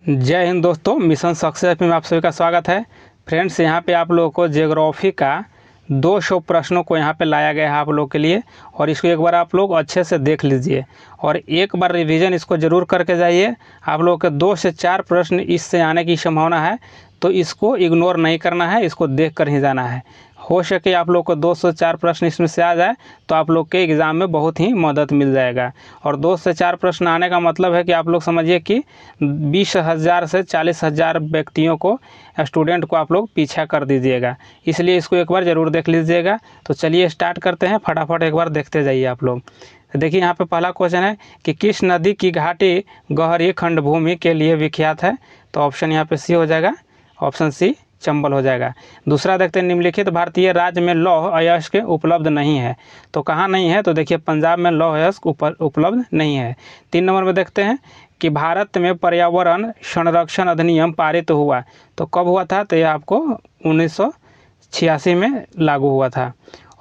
जय हिंद दोस्तों, mission success में आप सभी का स्वागत है। फ्रेंड्स, यहाँ पे आप लोगों को ज्योग्राफी का 200 प्रश्नों को यहाँ पे लाया गया है आप लोग के लिए, और इसको एक बार आप लोग अच्छे से देख लीजिए और एक बार रिवीजन इसको ज़रूर करके जाइए। आप लोगों के 2 से 4 प्रश्न इससे आने की संभावना है, तो इसको इग्नोर नहीं करना है, इसको देख कर ही जाना है। हो सके आप लोग को 2 से 4 प्रश्न इसमें से आ जाए तो आप लोग के एग्ज़ाम में बहुत ही मदद मिल जाएगा। और 2 से 4 प्रश्न आने का मतलब है कि आप लोग समझिए कि 20,000 से 40,000 व्यक्तियों को, स्टूडेंट को आप लोग पीछा कर दीजिएगा, इसलिए इसको एक बार ज़रूर देख लीजिएगा। तो चलिए स्टार्ट करते हैं, फटाफट एक बार देखते जाइए आप लोग। देखिए यहाँ पे पहला क्वेश्चन है कि किस नदी की घाटी गहरी खंड भूमि के लिए विख्यात है। तो ऑप्शन यहाँ पे सी हो जाएगा, ऑप्शन सी चंबल हो जाएगा। दूसरा देखते हैं, निम्नलिखित भारतीय राज्य में लौह अयस्क उपलब्ध नहीं है। तो कहाँ नहीं है, तो देखिए पंजाब में लौह अयस्क उपलब्ध नहीं है। 3 नंबर में देखते हैं कि भारत में पर्यावरण संरक्षण अधिनियम पारित हुआ। तो कब हुआ था, तो यह आपको 1986 में लागू हुआ था।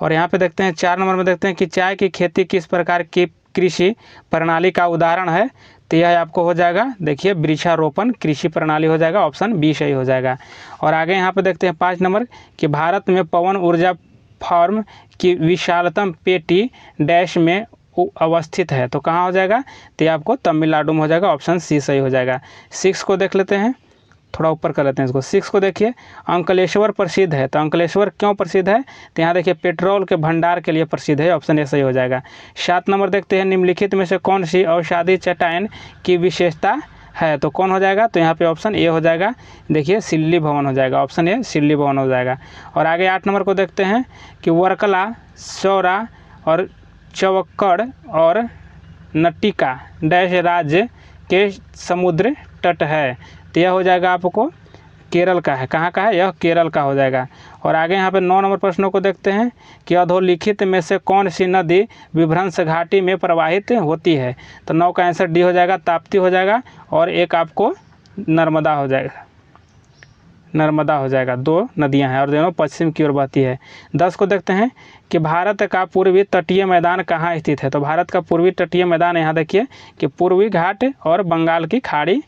और यहाँ पे देखते हैं 4 नंबर में देखते हैं कि चाय की खेती किस प्रकार की कृषि प्रणाली का उदाहरण है। तो यह आपको हो जाएगा, देखिए वृक्षारोपण कृषि प्रणाली हो जाएगा, ऑप्शन बी सही हो जाएगा। और आगे यहाँ पे देखते हैं 5 नंबर कि भारत में पवन ऊर्जा फार्म की विशालतम पेटी डैश में अवस्थित है। तो कहाँ हो जाएगा, तो आपको तमिलनाडु में हो जाएगा, ऑप्शन सी सही हो जाएगा। 6 को देख लेते हैं, थोड़ा ऊपर कर लेते हैं इसको। 6 को देखिए, अंकलेश्वर प्रसिद्ध है। तो अंकलेश्वर क्यों प्रसिद्ध है, तो यहाँ देखिए पेट्रोल के भंडार के लिए प्रसिद्ध है, ऑप्शन ए सही हो जाएगा। 7 नंबर देखते हैं, निम्नलिखित में से कौन सी औषधि चट्टान की विशेषता है। तो कौन हो जाएगा, तो यहाँ पे ऑप्शन ए हो जाएगा, देखिए सिल्ली भवन हो जाएगा, ऑप्शन ए सिल्ली भवन हो जाएगा। और आगे 8 नंबर को देखते हैं कि वर्कला, सौरा और चौक्कड़ और नट्टिका डैश राज्य के समुद्र तट है। तो यह हो जाएगा आपको केरल का है। कहाँ का है, यह केरल का हो जाएगा। और आगे यहाँ पे 9 नंबर प्रश्नों को देखते हैं कि अधोलिखित में से कौन सी नदी विभ्रंश घाटी में प्रवाहित होती है। तो 9 का आंसर डी हो जाएगा, ताप्ती हो जाएगा। और एक आपको नर्मदा हो जाएगा, नर्मदा हो जाएगा। 2 नदियां हैं और दोनों पश्चिम की ओर बहती है। 10 को देखते हैं कि भारत का पूर्वी तटीय मैदान कहाँ स्थित है। तो भारत का पूर्वी तटीय मैदान यहाँ देखिए कि पूर्वी घाट और बंगाल की खाड़ी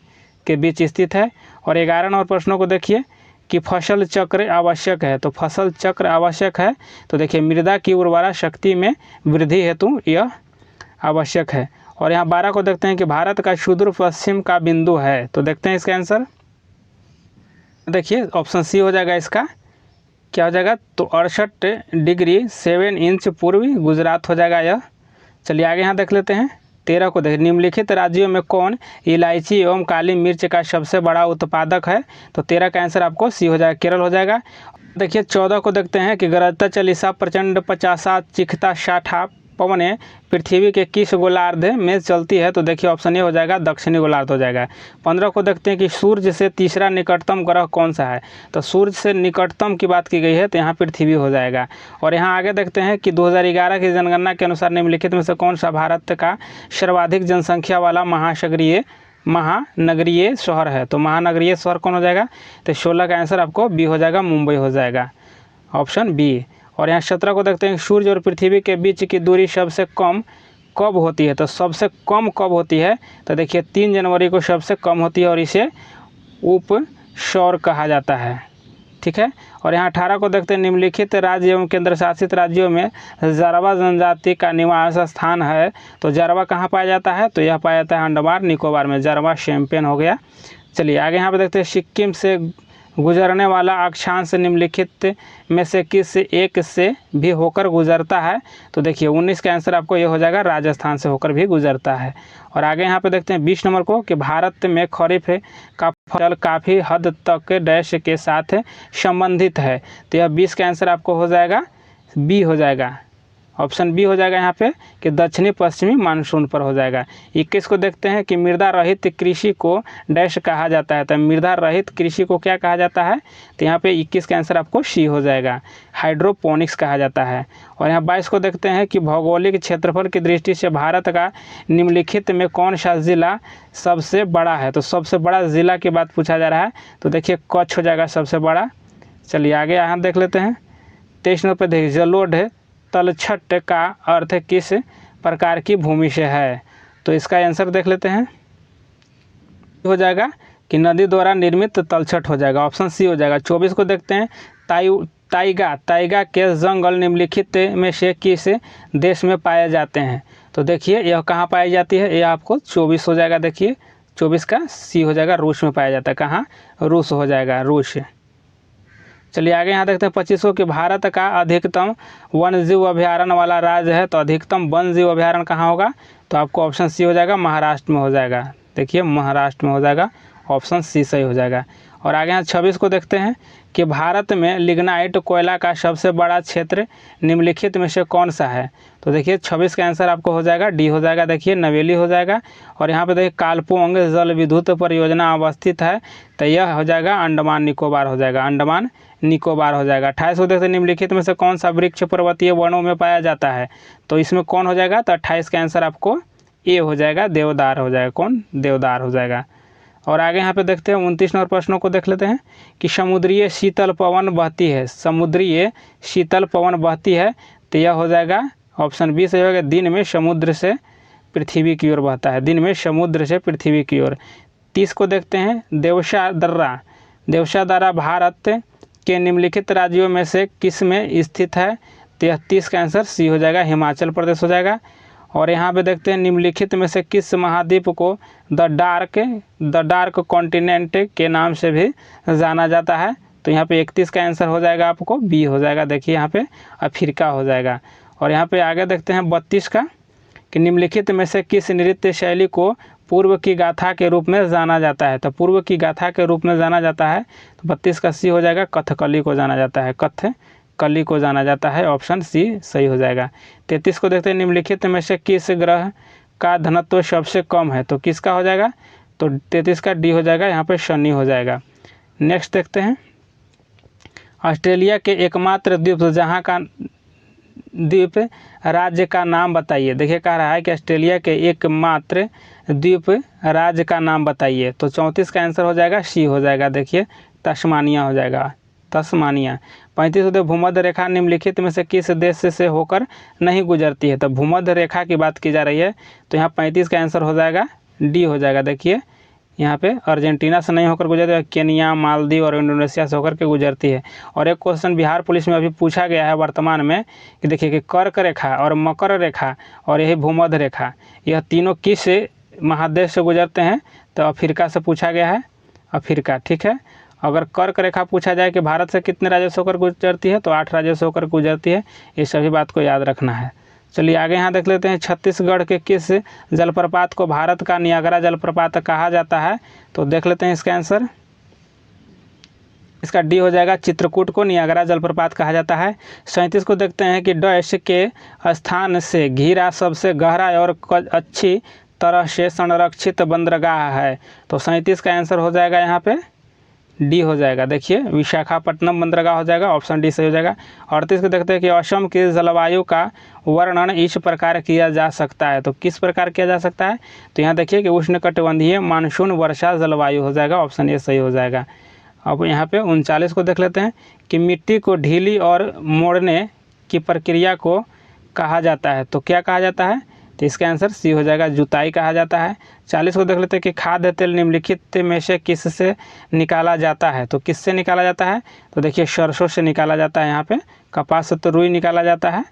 के बीच स्थित है। और 11 नंबर प्रश्नों को देखिए कि फसल चक्र आवश्यक है। तो फसल चक्र आवश्यक है, तो देखिए मृदा की उर्वरा शक्ति में वृद्धि हेतु यह आवश्यक है। और यहाँ 12 को देखते हैं कि भारत का सुदूर पश्चिम का बिंदु है। तो देखते हैं इसका आंसर, देखिए ऑप्शन सी हो जाएगा। इसका क्या हो जाएगा, तो 68 डिग्री 7 इंच पूर्वी गुजरात हो जाएगा यह। चलिए आगे यहाँ देख लेते हैं। 13 को देख, निम्नलिखित राज्यों में कौन इलायची एवं काली मिर्च का सबसे बड़ा उत्पादक है। तो 13 का आंसर आपको सी हो जाएगा, केरल हो जाएगा। देखिए 14 को देखते हैं कि गरजता चालीसा प्रचंड 50 चिखता 60 पवने पृथ्वी के किस गोलार्ध में चलती है। तो देखिए ऑप्शन ए हो जाएगा, दक्षिणी गोलार्ध हो जाएगा। 15 को देखते हैं कि सूर्य से तीसरा निकटतम ग्रह कौन सा है। तो सूर्य से निकटतम की बात की गई है, तो यहाँ पृथ्वी हो जाएगा। और यहाँ आगे देखते हैं कि 2011 की जनगणना के अनुसार निम्नलिखित में से कौन सा भारत का सर्वाधिक जनसंख्या वाला महानगरीय शहर है। तो महानगरीय शहर कौन हो जाएगा, तो 16 का आंसर आपको बी हो जाएगा, मुंबई हो जाएगा, ऑप्शन बी। और यहाँ 17 को देखते हैं, सूर्य और पृथ्वी के बीच की दूरी सबसे कम कब होती है। तो सबसे कम कब होती है, तो देखिए 3 जनवरी को सबसे कम होती है और इसे उपसौर कहा जाता है, ठीक है। और यहाँ 18 को देखते हैं, निम्नलिखित राज्य एवं केंद्र शासित राज्यों में जारवा जनजाति का निवास स्थान है। तो जारवा कहाँ पाया जाता है, तो यह पाया जाता है अंडमान निकोबार में, जारवा शैम्पेन हो गया। चलिए आगे यहाँ पे देखते हैं, सिक्किम से गुजरने वाला अक्षांश निम्नलिखित में से किस एक से भी होकर गुजरता है। तो देखिए 19 का आंसर आपको ये हो जाएगा, राजस्थान से होकर भी गुजरता है। और आगे यहाँ पे देखते हैं 20 नंबर को कि भारत में खरीफ का फसल काफ़ी हद तक डैश के साथ संबंधित है। तो यह 20 का आंसर आपको हो जाएगा, बी हो जाएगा, ऑप्शन बी हो जाएगा यहाँ पे कि दक्षिणी पश्चिमी मानसून पर हो जाएगा। 21 को देखते हैं कि मृदा रहित कृषि को डैश कहा जाता है। तो मृदा रहित कृषि को क्या कहा जाता है, तो यहाँ पे 21 का आंसर आपको सी हो जाएगा, हाइड्रोपोनिक्स कहा जाता है। और यहाँ 22 को देखते हैं कि भौगोलिक क्षेत्रफल की दृष्टि से भारत का निम्नलिखित में कौन सा जिला सबसे बड़ा है। तो सबसे बड़ा जिला की बात पूछा जा रहा है, तो देखिए कच्छ हो जाएगा सबसे बड़ा। चलिए आगे यहाँ देख लेते हैं। 23 नंबर पर देखिए, जलोढ़ तलछट का अर्थ किस प्रकार की भूमि से है। तो इसका आंसर देख लेते हैं, हो जाएगा कि नदी द्वारा निर्मित तलछट हो जाएगा, ऑप्शन सी हो जाएगा। 24 को देखते हैं, ताइगा के जंगल निम्नलिखित में से किस देश में पाए जाते हैं? तो देखिए यह कहाँ पाई जाती है, यह आपको 24 हो जाएगा। देखिए 24 का सी हो जाएगा, रूस में पाया जाता है। कहाँ? रूस हो जाएगा, रूस। चलिए आगे यहाँ देखते हैं 25 को कि भारत का अधिकतम वन्यजीव अभयारण्य वाला राज्य है, तो अधिकतम वन्यजीव अभयारण्य कहाँ होगा? तो आपको ऑप्शन सी हो जाएगा, महाराष्ट्र में हो जाएगा। देखिए महाराष्ट्र में हो जाएगा, ऑप्शन सी सही हो जाएगा। और आगे यहाँ 26 को देखते हैं कि भारत में लिग्नाइट कोयला का सबसे बड़ा क्षेत्र निम्नलिखित में से कौन सा है? तो देखिए 26 का आंसर आपको हो जाएगा, डी हो जाएगा। देखिए नवेली हो जाएगा। और यहाँ पे देखिए कालपोंग जल विद्युत परियोजना अवस्थित है, तो यह हो जाएगा अंडमान निकोबार हो जाएगा, अंडमान निकोबार हो जाएगा। 28 को देखते हैं निम्नलिखित में से कौन सा वृक्ष पर्वतीय वनों में पाया जाता है? तो इसमें कौन हो जाएगा? तो 28 का आंसर आपको ए हो जाएगा, देवदार हो जाएगा। कौन? देवदार हो जाएगा। और आगे यहाँ पे देखते हैं 29 नंबर प्रश्नों को देख लेते हैं कि समुद्रीय शीतल पवन बहती है, समुद्रीय शीतल पवन बहती है, तो यह हो जाएगा ऑप्शन बी से हो जाएगा, दिन में समुद्र से पृथ्वी की ओर बहता है, दिन में समुद्र से पृथ्वी की ओर। 30 को देखते हैं देवसा दर्रा भारत के निम्नलिखित राज्यों में से किस में स्थित है? तो यह 30 का आंसर सी हो जाएगा, हिमाचल प्रदेश हो जाएगा। और यहाँ पे देखते हैं निम्नलिखित में से किस महाद्वीप को द डार्क कॉन्टिनेंट के नाम से भी जाना जाता है? तो यहाँ पे 31 का आंसर हो जाएगा, आपको बी हो जाएगा। देखिए यहाँ पे अफ्रीका हो जाएगा। और यहाँ पे आगे देखते हैं 32 का कि निम्नलिखित में से किस नृत्य शैली को पूर्व की गाथा के रूप में जाना जाता है? तो पूर्व की गाथा के रूप में जाना जाता है, तो 32 का सी हो जाएगा, कथकली को जाना जाता है, कली को जाना जाता है, ऑप्शन सी सही हो जाएगा। 33 को देखते हैं निम्नलिखित में से किस ग्रह का घनत्व सबसे कम है? तो किसका हो जाएगा? तो 33 का डी हो जाएगा, यहाँ पे शनि हो जाएगा। नेक्स्ट देखते हैं ऑस्ट्रेलिया के एकमात्र द्वीप जहाँ का द्वीप राज्य का नाम बताइए। देखिए कह रहा है कि ऑस्ट्रेलिया के एकमात्र द्वीप राज्य का नाम बताइए, तो 34 का आंसर हो जाएगा, सी हो जाएगा। देखिए तस्मानिया हो जाएगा, तस्मानिया। 35 होते भूमध्य रेखा निम्नलिखित में से किस देश से होकर नहीं गुजरती है? तो भूमध्य रेखा की बात की जा रही है, तो यहाँ 35 का आंसर हो जाएगा, डी हो जाएगा। देखिए यहाँ पे अर्जेंटीना से नहीं होकर गुजरती है, केनिया, मालदीव और इंडोनेशिया से होकर के गुजरती है। और एक क्वेश्चन बिहार पुलिस में अभी पूछा गया है वर्तमान में कि देखिए कि कर्क रेखा और मकर रेखा और यही भूमध्य रेखा, यह तीनों किस महादेश से गुजरते हैं? तो अफ्रीका से पूछा गया है, अफ्रीका। ठीक है। अगर कर्क रेखा पूछा जाए कि भारत से कितने राज्यों से होकर गुजरती है, तो 8 राज्यों से होकर गुजरती है। ये सभी बात को याद रखना है। चलिए आगे यहाँ देख लेते हैं छत्तीसगढ़ के किस जलप्रपात को भारत का नियाग्रा जलप्रपात कहा जाता है? तो देख लेते हैं इसका आंसर, इसका डी हो जाएगा, चित्रकूट को नियाग्रा जलप्रपात कहा जाता है। 37 को देखते हैं कि डैश के स्थान से घिरा सबसे गहरा और अच्छी तरह से संरक्षित बंदरगाह है। तो 37 का आंसर हो जाएगा यहाँ पे डी हो जाएगा। देखिए विशाखापट्टनम बंदरगाह हो जाएगा, ऑप्शन डी सही हो जाएगा। 38 को देखते हैं कि असम की जलवायु का वर्णन इस प्रकार किया जा सकता है। तो किस प्रकार किया जा सकता है? तो यहाँ देखिए कि उष्णकटिबंधीय मानसून वर्षा जलवायु हो जाएगा, ऑप्शन ए सही हो जाएगा। अब यहाँ पे 39 को देख लेते हैं कि मिट्टी को ढीली और मोड़ने की प्रक्रिया को कहा जाता है। तो क्या कहा जाता है? तो इसका आंसर सी हो जाएगा, जुताई कहा जाता है। 40 को देख लेते हैं कि खाद्य तेल निम्नलिखित में से किससे निकाला जाता है? तो किससे निकाला जाता है? तो देखिए सरसों से निकाला जाता है। यहाँ पे कपास से तो रुई निकाला जाता है,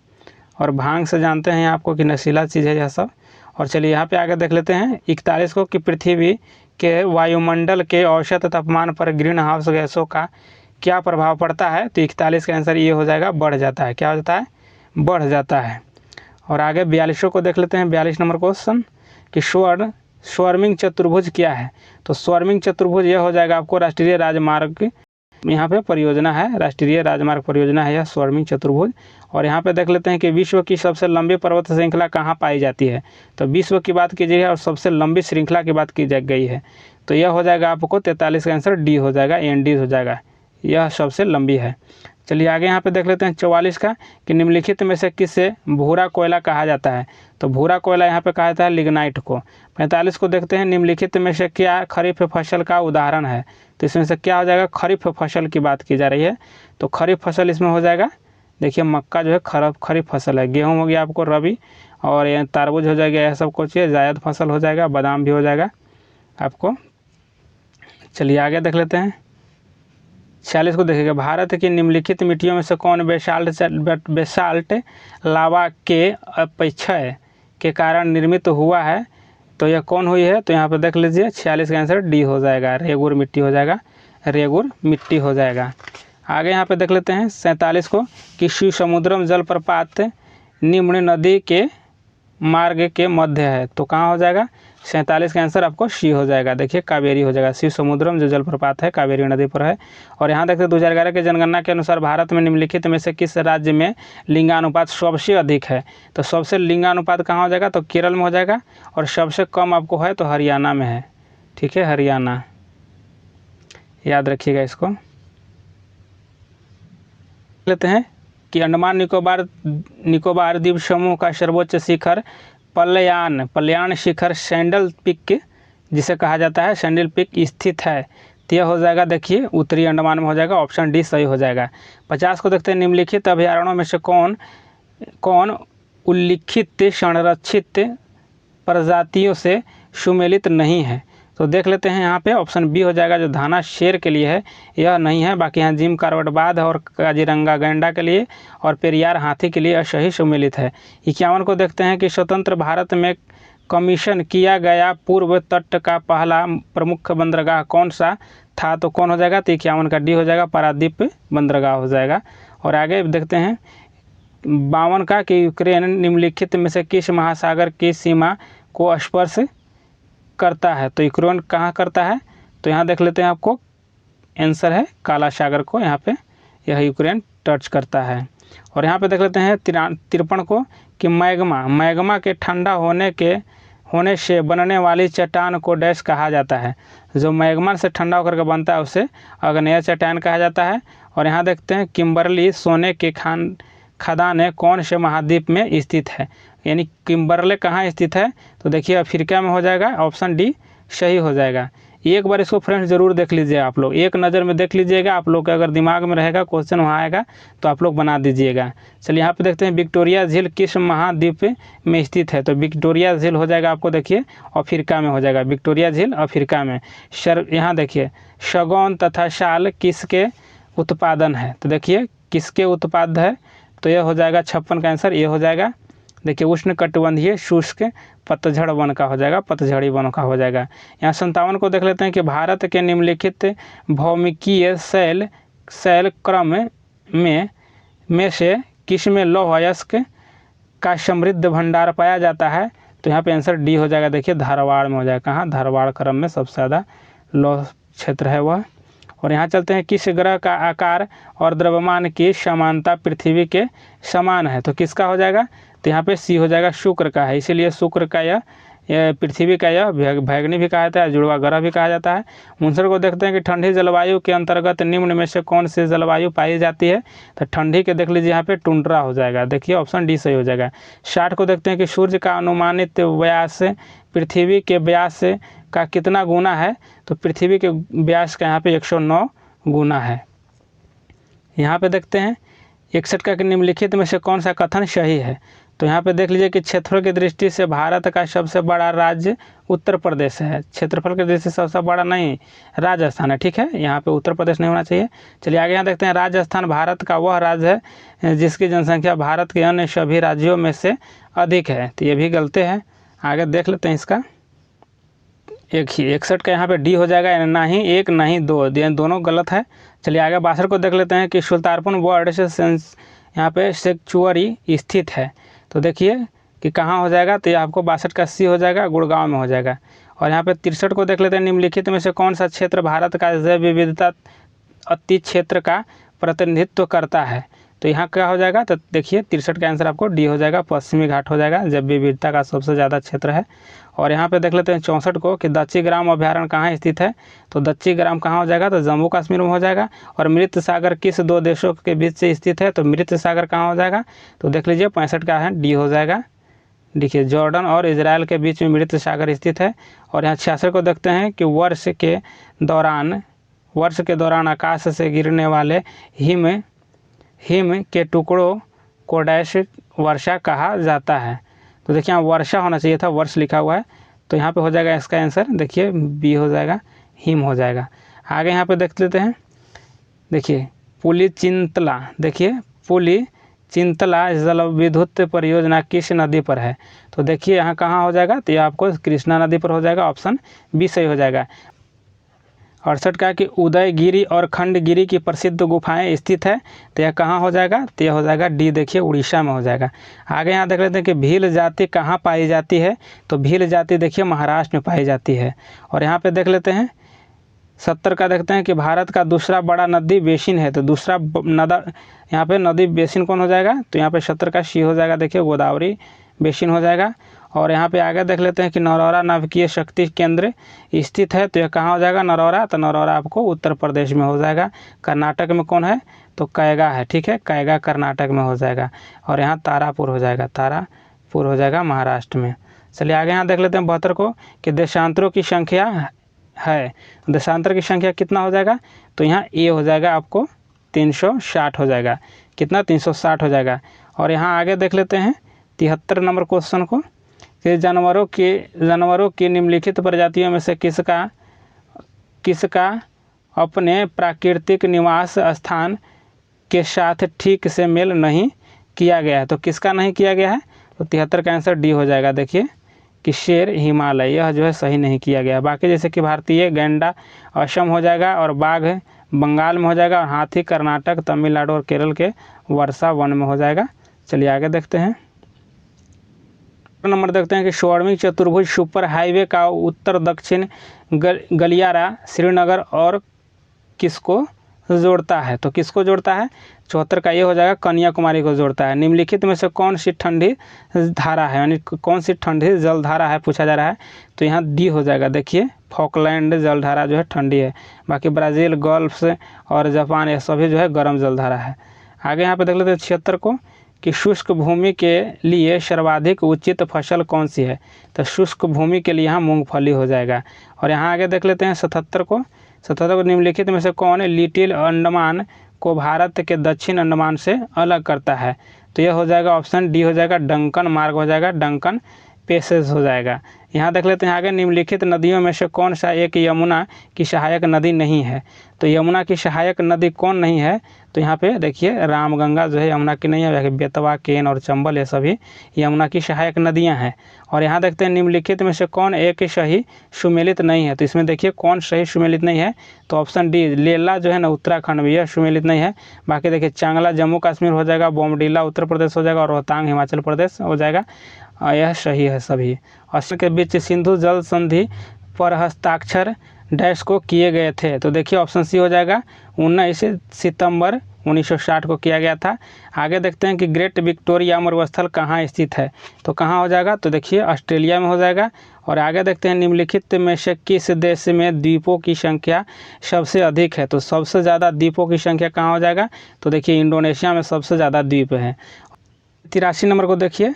और भांग से जानते हैं आपको कि नशीला चीज़ है यह सब। और चलिए यहाँ पे आगे देख लेते हैं 41 को कि पृथ्वी के वायुमंडल के औसत तापमान पर ग्रीन हाउस गैसों का क्या प्रभाव पड़ता है? तो 41 का आंसर ये हो जाएगा, बढ़ जाता है। क्या हो जाता है? बढ़ जाता है। और आगे 42 को देख लेते हैं, 42 नंबर क्वेश्चन कि स्वर्मिंग चतुर्भुज क्या है? तो स्वर्मिंग चतुर्भुज यह हो जाएगा आपको राष्ट्रीय राजमार्ग, यहाँ पे परियोजना है, राष्ट्रीय राजमार्ग परियोजना है यह स्वर्मिंग चतुर्भुज। और यहाँ पे देख लेते हैं कि विश्व की सबसे लंबी पर्वत श्रृंखला कहाँ पाई जाती है? तो विश्व की बात की जाए और सबसे लंबी श्रृंखला की बात की गई है, तो यह हो जाएगा आपको 43 का आंसर डी हो जाएगा, एनडी हो जाएगा, यह सबसे लंबी है। चलिए आगे यहाँ पे देख लेते हैं 44 का कि निम्नलिखित में से किसे भूरा कोयला कहा जाता है? तो भूरा कोयला यहाँ पे कहा जाता है लिग्नाइट को। 45 को देखते हैं निम्नलिखित में से क्या खरीफ फसल का उदाहरण है? तो इसमें से क्या हो जाएगा? खरीफ फसल की बात की जा रही है, तो खरीफ फसल इसमें हो जाएगा। देखिए मक्का जो है खरीफ फसल है, गेहूँ हो गया आपको रबी, और ये तरबूज हो जाएगा, यह सब कुछ है जायद फसल हो जाएगा, बादाम भी हो जाएगा आपको चलिए आगे देख लेते हैं। 46 को देखिएगा, भारत की निम्नलिखित मिट्टियों में से कौन बेसाल्ट लावा के अपक्षय के कारण निर्मित हुआ है? तो यह कौन हुई है? तो यहाँ पर देख लीजिए 46 का आंसर डी हो जाएगा, रेगुर मिट्टी हो जाएगा, रेगुर मिट्टी हो जाएगा। आगे यहाँ पे देख लेते हैं 47 को कि शिव समुद्रम जलप्रपात निम्न नदी के मार्ग के मध्य है। तो कहाँ हो जाएगा? 47 का आंसर आपको सी हो जाएगा। देखिए कावेरी हो जाएगा। शिव समुद्रम जो जलप्रपात है कावेरी नदी पर है। और यहाँ देखते हैं 2011 के जनगणना के अनुसार भारत में निम्नलिखित में से किस राज्य में लिंगानुपात सबसे अधिक है? तो सबसे लिंगानुपात कहाँ हो जाएगा? तो केरल में हो जाएगा। और सबसे कम आपको है तो हरियाणा में है। ठीक है, हरियाणा, याद रखिएगा इसको। लेते हैं कि अंडमान निकोबार द्वीप समूह का सर्वोच्च शिखर पल्यान शिखर सैंडल पीक जिसे कहा जाता है, सैंडल पीक स्थित है। तो यह हो जाएगा, देखिए उत्तरी अंडमान में हो जाएगा, ऑप्शन डी सही हो जाएगा। 50 को देखते हैं, निम्नलिखित अभयारण्यों में से कौन उल्लिखित संरक्षित प्रजातियों से सुमेलित नहीं है? तो देख लेते हैं यहाँ पे ऑप्शन बी हो जाएगा, जो धाना शेर के लिए है यह नहीं है। बाकी यहाँ जिम कार्बेट बाघ और काजीरंगा गैंडा के लिए और पेरियार हाथी के लिए सही सुमेलित है। 51 को देखते हैं कि स्वतंत्र भारत में कमीशन किया गया पूर्व तट का पहला प्रमुख बंदरगाह कौन सा था? तो कौन हो जाएगा? तो 51 का डी हो जाएगा, पारादीप बंदरगाह हो जाएगा। और आगे देखते हैं 52 का कि यूक्रेन निम्नलिखित में से किस महासागर की सीमा को स्पर्श करता है? तो यूक्रेन कहाँ करता है? तो यहाँ देख लेते हैं, आपको आंसर है काला सागर को, यहाँ पे यह यूक्रेन टच करता है। और यहाँ पे देख लेते हैं 53 को कि मैग्मा के ठंडा होने से बनने वाली चट्टान को डैश कहा जाता है। जो मैग्मा से ठंडा होकर के बनता है उसे आग्नेय चट्टान कहा जाता है। और यहाँ देखते हैं किम्बरली सोने के खदान कौन से महाद्वीप में स्थित है? यानी किम्बरले कहाँ स्थित है? तो देखिए अफ्रीका में हो जाएगा, ऑप्शन डी सही हो जाएगा। एक बार इसको फ्रेंड्स ज़रूर देख लीजिए, आप लोग एक नज़र में देख लीजिएगा, आप लोग के अगर दिमाग में रहेगा क्वेश्चन वहाँ आएगा तो आप लोग बना दीजिएगा। चलिए यहाँ पे देखते हैं विक्टोरिया झील किस महाद्वीप में स्थित है? तो विक्टोरिया झील हो जाएगा, आपको देखिए अफ्रीका में हो जाएगा, विक्टोरिया झील अफ्रीका में। यहाँ देखिए शगौन तथा शाल किसके उत्पादन है? तो देखिए किसके उत्पाद है? तो यह हो जाएगा 56 का आंसर ये हो जाएगा। देखिए उष्णकटिबंधीय शुष्क पतझड़ वन का हो जाएगा, पतझड़ी वन का हो जाएगा। यहाँ 57 को देख लेते हैं कि भारत के निम्नलिखित भौमिकीय शैल क्रम में से किस में लौह अयस्क का समृद्ध भंडार पाया जाता है? तो यहाँ पे आंसर डी हो जाएगा। देखिए धारवाड़ में हो जाएगा, कहाँ? धारवाड़ क्रम में सबसे ज़्यादा लौह क्षेत्र है वह। और यहाँ चलते हैं, किस ग्रह का आकार और द्रव्यमान की समानता पृथ्वी के समान है? तो किसका हो जाएगा? तो यहाँ पे सी हो जाएगा, शुक्र का है। इसीलिए शुक्र का यह पृथ्वी का यह भैगनी भी कहा जाता है, जुड़वा ग्रह भी कहा जाता है। 59 को देखते हैं कि ठंडी जलवायु के अंतर्गत निम्न में से कौन सी जलवायु पाई जाती है? तो ठंडी के देख लीजिए यहाँ पे टुंड्रा हो जाएगा। देखिए ऑप्शन डी सही हो जाएगा। 60 को देखते हैं कि सूर्य का अनुमानित व्यास पृथ्वी के व्यास का कितना गुना है? तो पृथ्वी के व्यास का यहाँ पे 109 गुना है। यहाँ पे देखते हैं 61 का निम्नलिखित में से कौन सा कथन सही है? तो यहाँ पे देख लीजिए कि क्षेत्रफल की दृष्टि से भारत का सबसे बड़ा राज्य उत्तर प्रदेश है। क्षेत्रफल की दृष्टि से सबसे बड़ा नहीं राजस्थान है, ठीक है, यहाँ पे उत्तर प्रदेश नहीं होना चाहिए। चलिए आगे यहाँ देखते हैं, राजस्थान भारत का वह राज्य है जिसकी जनसंख्या भारत के अन्य सभी राज्यों में से अधिक है। तो ये भी गलत है। आगे देख लेते हैं इसका, एक ही 61 का यहाँ पे डी हो जाएगा, ना ही एक ना ही दो, दोनों गलत है। चलिए आगे 62 को देख लेते हैं कि सुल्तानपुर वर्ड से यहाँ पे सेक्चुअरी स्थित है। तो देखिए कि कहाँ हो जाएगा? तो ये आपको 62 का सी हो जाएगा, गुड़गांव में हो जाएगा। और यहाँ पे 63 को देख लेते हैं, निम्नलिखित में से कौन सा क्षेत्र भारत का जैव विविधता अति क्षेत्र का प्रतिनिधित्व करता है? तो यहाँ क्या हो जाएगा? तो देखिए 63 का आंसर आपको डी हो जाएगा, पश्चिमी घाट हो जाएगा, जैव विविधता का सबसे ज़्यादा क्षेत्र है। और यहाँ पे देख लेते हैं 64 को कि दच्चीग्राम अभ्यारण्य कहाँ स्थित है? तो दच्चीग्राम कहाँ हो जाएगा? तो जम्मू कश्मीर में हो जाएगा। और मृत सागर किस दो देशों के बीच से स्थित है? तो मृत सागर कहाँ हो जाएगा? तो देख लीजिए 65 का है, डी हो जाएगा। देखिए जॉर्डन और इजराइल के बीच में मृत सागर स्थित है। और यहाँ 66 को देखते हैं कि वर्ष के दौरान आकाश से गिरने वाले हिम के टुकड़ों को डैश वर्षा कहा जाता है। तो देखिए यहाँ वर्षा होना चाहिए था, वर्ष लिखा हुआ है, तो यहाँ पे हो जाएगा इसका आंसर, देखिए बी हो जाएगा, हिम हो जाएगा। आगे यहाँ पे देख लेते हैं, देखिए पुलिचिंतला, देखिए पुलिचिंतला जल विद्युत परियोजना किस नदी पर है? तो देखिए यहाँ कहाँ हो जाएगा, तो ये आपको कृष्णा नदी पर हो जाएगा, ऑप्शन बी सही हो जाएगा। 68 का कि उदयगिरी और खंडगिरी की प्रसिद्ध गुफाएं स्थित है, तो यह कहाँ हो जाएगा, तो यह हो जाएगा डी, देखिए उड़ीसा में हो जाएगा। आगे यहाँ देख लेते हैं कि भील जाति कहाँ पाई जाती है, तो भील जाति देखिए महाराष्ट्र में पाई जाती है। और यहाँ पे देख लेते हैं 70 का देखते हैं कि भारत का दूसरा बड़ा नदी बेसिन है, तो दूसरा यहाँ पे नदी बेसिन कौन हो जाएगा, तो यहाँ पे 70 का सी हो जाएगा, देखिए गोदावरी बेसिन हो जाएगा। और यहाँ पे आगे देख लेते हैं कि नरौरा नाभिकीय शक्ति केंद्र स्थित है, तो यह कहाँ हो जाएगा नरौरा, तो नरौरा आपको उत्तर प्रदेश में हो जाएगा। कर्नाटक में कौन है, तो कैगा है, ठीक है, कैगा कर्नाटक में हो जाएगा। और यहाँ तारापुर हो जाएगा, तारापुर हो जाएगा महाराष्ट्र में। चलिए आगे यहाँ देख लेते हैं 72 को कि देशांतरों की संख्या है, देशांतर की संख्या कितना हो जाएगा, तो यहाँ ए हो जाएगा आपको 360 हो जाएगा, कितना 360 हो जाएगा। और यहाँ आगे देख लेते हैं 73 नंबर क्वेश्चन को कि जानवरों की निम्नलिखित प्रजातियों में से किसका अपने प्राकृतिक निवास स्थान के साथ ठीक से मेल नहीं किया गया है, तो किसका नहीं किया गया है, तो 73 का आंसर डी हो जाएगा। देखिए कि शेर हिमालय, यह जो है सही नहीं किया गया। बाकी जैसे कि भारतीय गैंडा असम हो जाएगा, और बाघ बंगाल में हो जाएगा, और हाथी कर्नाटक, तमिलनाडु और केरल के वर्षा वन में हो जाएगा। चलिए आगे देखते हैं, नंबर देखते हैं कि 16वीं चतुर्भुज सुपर हाईवे का उत्तर दक्षिण गलियारा श्रीनगर और किसको जोड़ता है, तो किसको जोड़ता है, 74 का ये हो जाएगा कन्याकुमारी को जोड़ता है। निम्नलिखित में से कौन सी ठंडी धारा है, यानी कौन सी ठंडी जलधारा है पूछा जा रहा है, तो यहाँ डी हो जाएगा। देखिए फॉकलैंड जलधारा जो है ठंडी है, बाकी ब्राज़ील, गल्फ और जापान ये सभी जो है गर्म जलधारा है। आगे यहाँ पे देख लेते हैं 76 को कि शुष्क भूमि के लिए सर्वाधिक उचित फसल कौन सी है, तो शुष्क भूमि के लिए यहाँ मूंगफली हो जाएगा। और यहाँ आगे देख लेते हैं 77 को निम्नलिखित में से कौन लिटिल अंडमान को भारत के दक्षिण अंडमान से अलग करता है, तो यह हो जाएगा ऑप्शन डी हो जाएगा, डंकन मार्ग हो जाएगा, डंकन पेसेज हो जाएगा। यहाँ देख लेते हैं आगे निम्नलिखित नदियों में से कौन सा एक यमुना की सहायक नदी नहीं है, तो यमुना की सहायक नदी कौन नहीं है, तो यहाँ पे देखिए रामगंगा जो है यमुना की नहीं है, बेतवा, केन और चंबल ये सभी यमुना की सहायक नदियाँ हैं। और यहाँ देखते हैं निम्नलिखित में से कौन एक सही सुमेलित नहीं है, तो इसमें देखिए कौन सही सुमेलित नहीं है, तो ऑप्शन डी लेला जो है ना उत्तराखंड में यह सुमेलित नहीं है। बाकी देखिए चांगला जम्मू कश्मीर हो जाएगा, बोमडीला उत्तर प्रदेश हो जाएगा, और रोहतांग हिमाचल प्रदेश हो जाएगा, यह सही है सभी। अस्सी के बीच सिंधु जल संधि पर हस्ताक्षर डैश को किए गए थे, तो देखिए ऑप्शन सी हो जाएगा, 19 सितंबर 1960 को किया गया था। आगे देखते हैं कि ग्रेट विक्टोरिया मरुस्थल कहाँ स्थित है, तो कहाँ हो जाएगा, तो देखिए ऑस्ट्रेलिया में हो जाएगा। और आगे देखते हैं निम्नलिखित में से किस देश में द्वीपों की संख्या सबसे अधिक है, तो सबसे ज़्यादा द्वीपों की संख्या कहाँ हो जाएगा, तो देखिए इंडोनेशिया में सबसे ज़्यादा द्वीप है। 83 नंबर को देखिए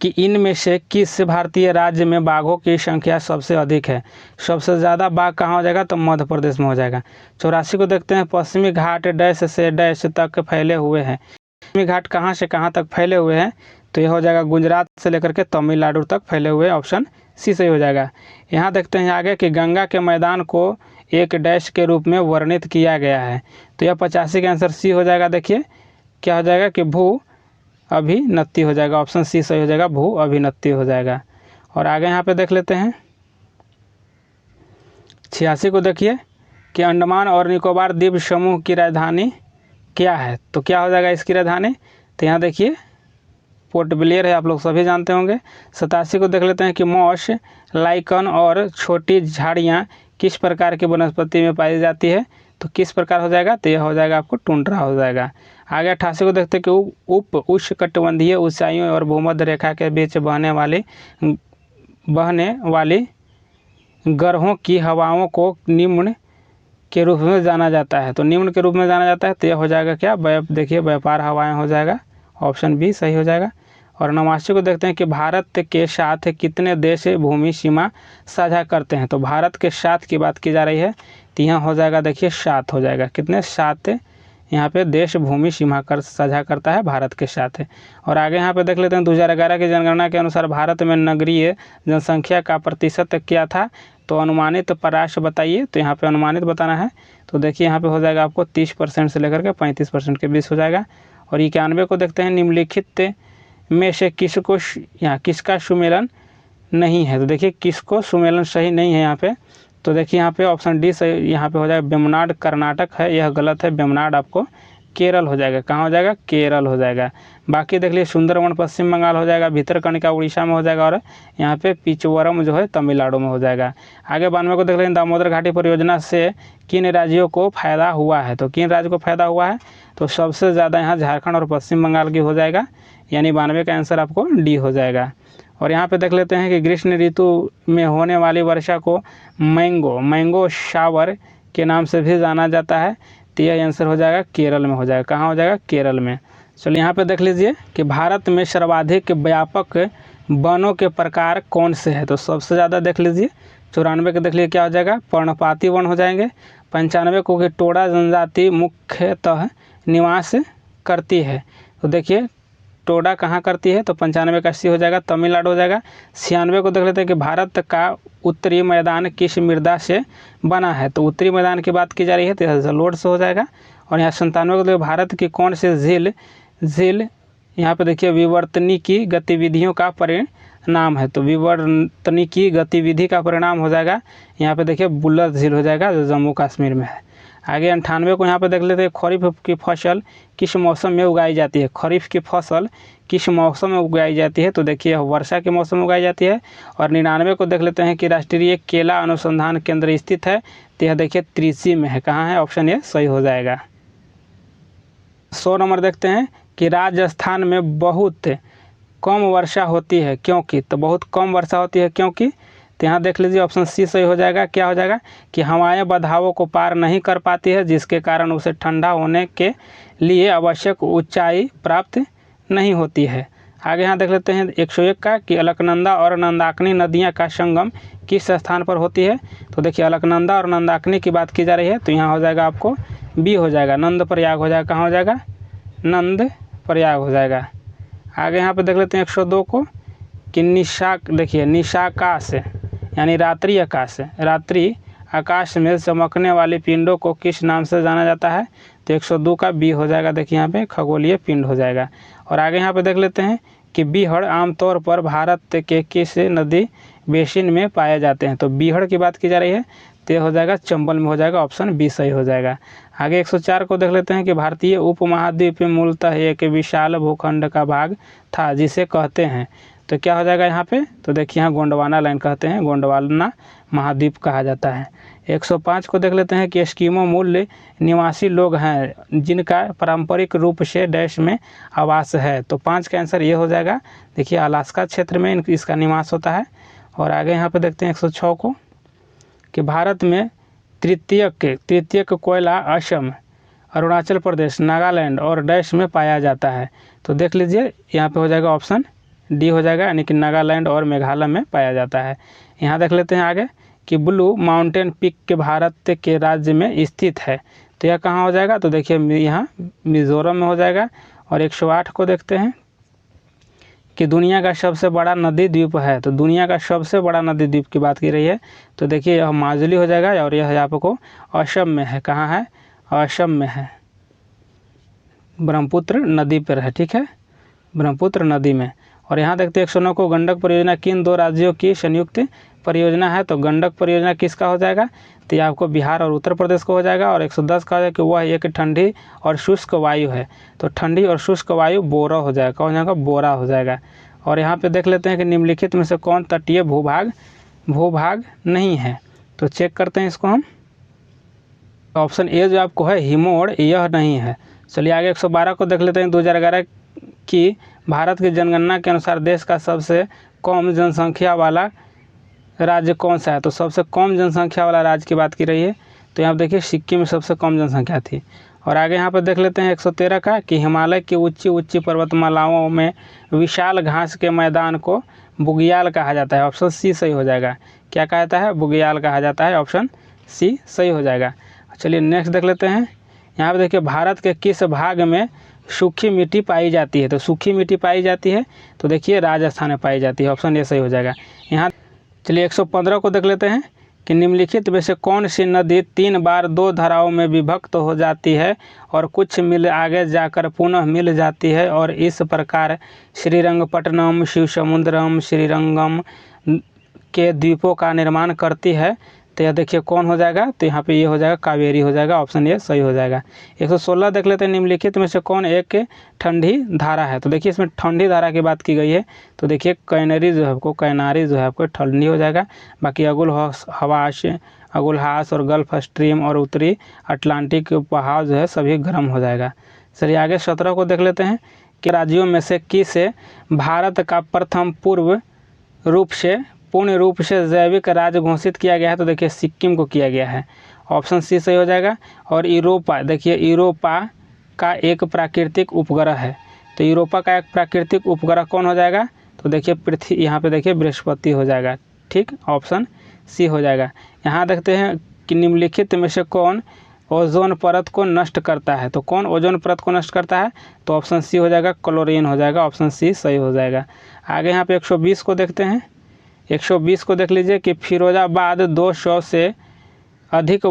कि इनमें से किस भारतीय राज्य में बाघों की संख्या सबसे अधिक है, सबसे ज़्यादा बाघ कहाँ हो जाएगा, तो मध्य प्रदेश में हो जाएगा। 84 को देखते हैं पश्चिमी घाट डैश से डैश तक फैले हुए हैं, पश्चिमी घाट कहाँ से कहाँ तक फैले हुए हैं, तो यह हो जाएगा गुजरात से लेकर के तमिलनाडु तक फैले हुए, ऑप्शन सी सही हो जाएगा। यहाँ देखते हैं आगे कि गंगा के मैदान को एक डैश के रूप में वर्णित किया गया है, तो यह 85 का आंसर सी हो जाएगा। देखिए क्या हो जाएगा कि भू अभिनति हो जाएगा, ऑप्शन सी सही हो जाएगा, भू अभिनति हो जाएगा। और आगे यहाँ पे देख लेते हैं 86 को देखिए कि अंडमान और निकोबार द्वीप समूह की राजधानी क्या है, तो क्या हो जाएगा इसकी राजधानी, तो यहाँ देखिए पोर्ट ब्लेयर है, आप लोग सभी जानते होंगे। 87 को देख लेते हैं कि मॉस, लाइकन और छोटी झाड़ियाँ किस प्रकार की वनस्पति में पाई जाती है, तो किस प्रकार हो जाएगा, तो यह हो जाएगा आपको टुंड्रा हो जाएगा। आगे 88 को देखते हैं कि उप उष्णकटिबंधीय ऊंचाइयों और भूमध्य रेखा के बीच बहने वाली ग्रहों की हवाओं को निम्न के रूप में जाना जाता है, तो निम्न के रूप में जाना जाता है, तो यह हो जाएगा क्या, देखिए व्यापार हवाएं हो जाएगा, ऑप्शन बी सही हो जाएगा। और 89 को देखते हैं कि भारत के साथ कितने देश भूमि सीमा साझा करते हैं, तो भारत के साथ की बात की जा रही है, तो यहाँ हो जाएगा देखिए 7 हो जाएगा, कितने 7 यहाँ पे देश भूमि सीमा कर साझा करता है भारत के साथ। और आगे यहाँ पे देख लेते हैं 2011 की जनगणना के अनुसार भारत में नगरीय जनसंख्या का प्रतिशत क्या था, तो अनुमानित पराश्र बताइए, तो यहाँ पे अनुमानित बताना है। तो देखिए यहाँ पे हो जाएगा आपको 30% से लेकर के 35% के बीच हो जाएगा। और 91 को देखते हैं, निम्नलिखित में से किसको यहाँ किसका सुमेलन नहीं है। तो देखिए किसको सुमेलन सही नहीं है यहाँ पे, तो देखिए यहाँ पे ऑप्शन डी सही यहाँ पे हो जाएगा। वेम्बनाड कर्नाटक है, यह गलत है। वेम्बनाड आपको केरल हो जाएगा। कहाँ हो जाएगा? केरल हो जाएगा। बाकी देख लीजिए सुंदरवन पश्चिम बंगाल हो जाएगा, भितरकनिका उड़ीसा में हो जाएगा, और यहाँ पे पिचवरम जो है तमिलनाडु में हो जाएगा। आगे 92 को देख लेंगे, दामोदर घाटी परियोजना से किन राज्यों को फायदा हुआ है। तो किन राज्यों को फायदा हुआ है, तो सबसे ज़्यादा यहाँ झारखंड और पश्चिम बंगाल की हो जाएगा, यानी 92 का आंसर आपको डी हो जाएगा। और यहाँ पे देख लेते हैं कि ग्रीष्म ऋतु में होने वाली वर्षा को मैंगो शावर के नाम से भी जाना जाता है। तो यह आंसर हो जाएगा केरल में हो जाएगा। कहाँ हो जाएगा? केरल में। चलिए यहाँ पे देख लीजिए कि भारत में सर्वाधिक व्यापक वनों के प्रकार कौन से हैं। तो सबसे ज़्यादा देख लीजिए 94 के देख लीजिए क्या हो जाएगा? पर्णपाती वन हो जाएंगे। 95 को कि टोडा जनजाति मुख्यतः निवास करती है। तो देखिए टोडा कहाँ करती है, तो 95 का सी हो जाएगा, तमिलनाडु हो जाएगा। 96 को देख लेते हैं कि भारत का उत्तरी मैदान किस मृदा से बना है। तो उत्तरी मैदान की बात की जा रही है, तो जलोढ़ से हो जाएगा। और यहाँ 97 को देखिए भारत की कौन से झील यहाँ पे देखिए विवर्तनिकी गतिविधियों का परिणाम है। तो विवर्तनिकी गतिविधि का परिणाम हो जाएगा यहाँ पे देखिए बुलर झील हो जाएगा, जो जम्मू कश्मीर में है। आगे 98 को यहाँ पे देख लेते हैं, खरीफ की फसल किस मौसम में उगाई जाती है। खरीफ की फसल किस मौसम में उगाई जाती है, तो देखिए वर्षा के मौसम में उगाई जाती है। और 99 को देख लेते हैं कि राष्ट्रीय केला अनुसंधान केंद्र स्थित है। तो यह देखिए त्रिची में है। कहाँ है? ऑप्शन ए सही हो जाएगा। 100 नंबर देखते हैं कि राजस्थान में बहुत कम वर्षा होती है क्योंकि। तो बहुत कम वर्षा होती है क्योंकि, तो यहाँ देख लीजिए ऑप्शन सी सही हो जाएगा। क्या हो जाएगा कि हवाएं बदहावों को पार नहीं कर पाती है, जिसके कारण उसे ठंडा होने के लिए आवश्यक ऊंचाई प्राप्त नहीं होती है। आगे यहाँ देख लेते हैं 101 का कि अलकनंदा और नंदाकिनी नदियाँ का संगम किस स्थान पर होती है। तो देखिए अलकनंदा और नंदाकिनी की बात की जा रही है, तो यहाँ हो जाएगा आपको बी हो जाएगा, नंद प्रयाग हो जाएगा। कहाँ हो जाएगा? नंद प्रयाग हो जाएगा। आगे यहाँ पे देख लेते हैं 102 को कि देखिए निशाकाश यानी रात्रि आकाश में चमकने वाली पिंडों को किस नाम से जाना जाता है। तो 102 का बी हो जाएगा। देखिए यहाँ पे खगोलीय पिंड हो जाएगा। और आगे यहाँ पे देख लेते हैं कि बीहड़ आमतौर पर भारत के किस नदी बेसिन में पाए जाते हैं। तो बीहड़ की बात की जा रही है, तो हो जाएगा चंबल में हो जाएगा। ऑप्शन बी सही हो जाएगा। आगे 104 को देख लेते हैं कि भारतीय उपमहाद्वीप मूलतः एक विशाल भूखंड का भाग था जिसे कहते हैं। तो क्या हो जाएगा यहाँ पे, तो देखिए यहाँ गोंडवाना लाइन कहते हैं, गोंडवाना महाद्वीप कहा जाता है। 105 को देख लेते हैं कि एस्किमो मूल निवासी लोग हैं जिनका पारंपरिक रूप से डैश में आवास है। तो 5 का आंसर ये हो जाएगा। देखिए अलास्का क्षेत्र में इसका निवास होता है। और आगे यहाँ पे देखते हैं 106 को कि भारत में तृतीयक कोयला असम, अरुणाचल प्रदेश, नागालैंड और डैश में पाया जाता है। तो देख लीजिए यहाँ पे हो जाएगा ऑप्शन डी हो जाएगा, यानी कि नागालैंड और मेघालय में पाया जाता है। यहाँ देख लेते हैं आगे कि ब्लू माउंटेन पीक के भारत के राज्य में स्थित है। तो यह कहाँ हो जाएगा, तो देखिए यहाँ मिजोरम में हो जाएगा। और 108 को देखते हैं कि दुनिया का सबसे बड़ा नदी द्वीप है। तो दुनिया का सबसे बड़ा नदी द्वीप की बात की रही है, तो देखिए यह माजुली हो जाएगा। और यह आपको असम में है। कहाँ है? असम में है, ब्रह्मपुत्र नदी पर है। ठीक है, ब्रह्मपुत्र नदी में। और यहाँ देखते हैं 109 को गंडक परियोजना किन 2 राज्यों की संयुक्त परियोजना है। तो गंडक परियोजना किसका हो जाएगा, तो यह आपको बिहार और उत्तर प्रदेश का हो जाएगा। और 110 का हो जाएगा कि वह एक ठंडी और शुष्क वायु है। तो ठंडी और शुष्क वायु बोरा हो जाएगा। कौन जाएगा? बोरा हो जाएगा। और यहाँ पे देख लेते हैं कि निम्नलिखित में से कौन तटीय भूभाग नहीं है। तो चेक करते हैं इसको हम। ऑप्शन ए जो आपको है हिमोड़, यह नहीं है। चलिए आगे 112 को देख लेते हैं। 2011 की भारत की जनगणना के अनुसार देश का सबसे कम जनसंख्या वाला राज्य कौन सा है। तो सबसे कम जनसंख्या वाला राज्य की बात की रही है, तो यहाँ देखिए सिक्किम में सबसे कम जनसंख्या थी। और आगे यहाँ पर देख लेते हैं 113 का कि हिमालय की ऊंची पर्वतमालाओं में विशाल घास के मैदान को बुग्याल कहा जाता है। ऑप्शन सी सही हो जाएगा। क्या कहता है? बुग्याल कहा जाता है। ऑप्शन सी सही हो जाएगा। चलिए नेक्स्ट देख लेते हैं। यहाँ पर देखिए भारत के किस भाग में सूखी मिट्टी पाई जाती है। तो सूखी मिट्टी पाई जाती है, तो देखिए राजस्थान में पाई जाती है। ऑप्शन ए सही हो जाएगा। यहाँ चलिए 115 को देख लेते हैं कि निम्नलिखित में से कौन सी नदी 3 बार 2 धाराओं में विभक्त हो जाती है और कुछ मील आगे जाकर पुनः मिल जाती है और इस प्रकार श्रीरंगपट्टनम, शिवसमुद्रम, श्रीरंगम के द्वीपों का निर्माण करती है। तो यह देखिए कौन हो जाएगा, तो यहाँ पे ये हो जाएगा कावेरी हो जाएगा, ऑप्शन ये सही हो जाएगा। 116 देख लेते हैं, निम्नलिखित में से कौन एक ठंडी धारा है। तो देखिए इसमें ठंडी धारा की बात की गई है, तो देखिए कैनारी जो है आपको, कैनारी जो है आपको ठंडी हो जाएगा। बाकी अगुलहास और गल्फ स्ट्रीम और उत्तरी अटलांटिक बहाव जो है सभी गर्म हो जाएगा। चलिए आगे 17 को देख लेते हैं कि राज्यों में से किस भारत का प्रथम पूर्ण रूप से जैविक राज्य घोषित किया गया है। तो देखिए सिक्किम को किया गया है, ऑप्शन सी सही हो जाएगा। और यूरोपा, देखिए यूरोपा का एक प्राकृतिक उपग्रह है, तो यूरोपा का एक प्राकृतिक उपग्रह कौन हो जाएगा, तो देखिए पृथ्वी, यहाँ पे देखिए बृहस्पति हो जाएगा, ठीक, ऑप्शन सी हो जाएगा। यहाँ देखते हैं कि निम्नलिखित में से कौन ओजोन परत को नष्ट करता है। तो कौन ओजोन परत को नष्ट करता है, तो ऑप्शन सी हो जाएगा, क्लोरीन हो जाएगा, ऑप्शन सी सही हो जाएगा। आगे यहाँ पे 120 को देखते हैं। 120 को देख लीजिए कि फिरोजाबाद 200 से अधिक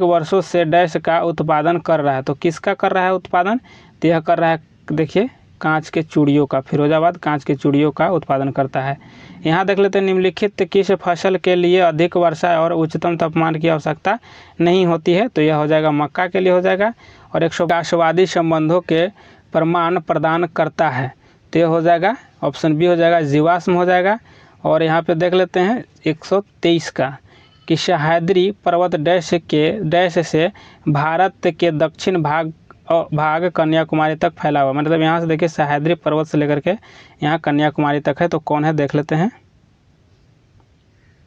वर्षों से डैश का उत्पादन कर रहा है। तो किसका कर रहा है उत्पादन, तो यह कर रहा है देखिए कांच के चूड़ियों का। फिरोजाबाद कांच के चूड़ियों का उत्पादन करता है। यहाँ देख लेते हैं निम्नलिखित किस फसल के लिए अधिक वर्षा और उच्चतम तापमान की आवश्यकता नहीं होती है। तो यह हो जाएगा मक्का के लिए हो जाएगा। और 120 संबंधों के प्रमाण प्रदान करता है, तो यह हो जाएगा ऑप्शन बी हो जाएगा, जीवाश्म हो जाएगा। और यहाँ पे देख लेते हैं 123 का कि सह्याद्री पर्वत डैश से भारत के दक्षिण भाग कन्याकुमारी तक फैला हुआ, मतलब यहाँ से देखिए सह्याद्री पर्वत से लेकर के यहाँ कन्याकुमारी तक है। तो कौन है देख लेते हैं,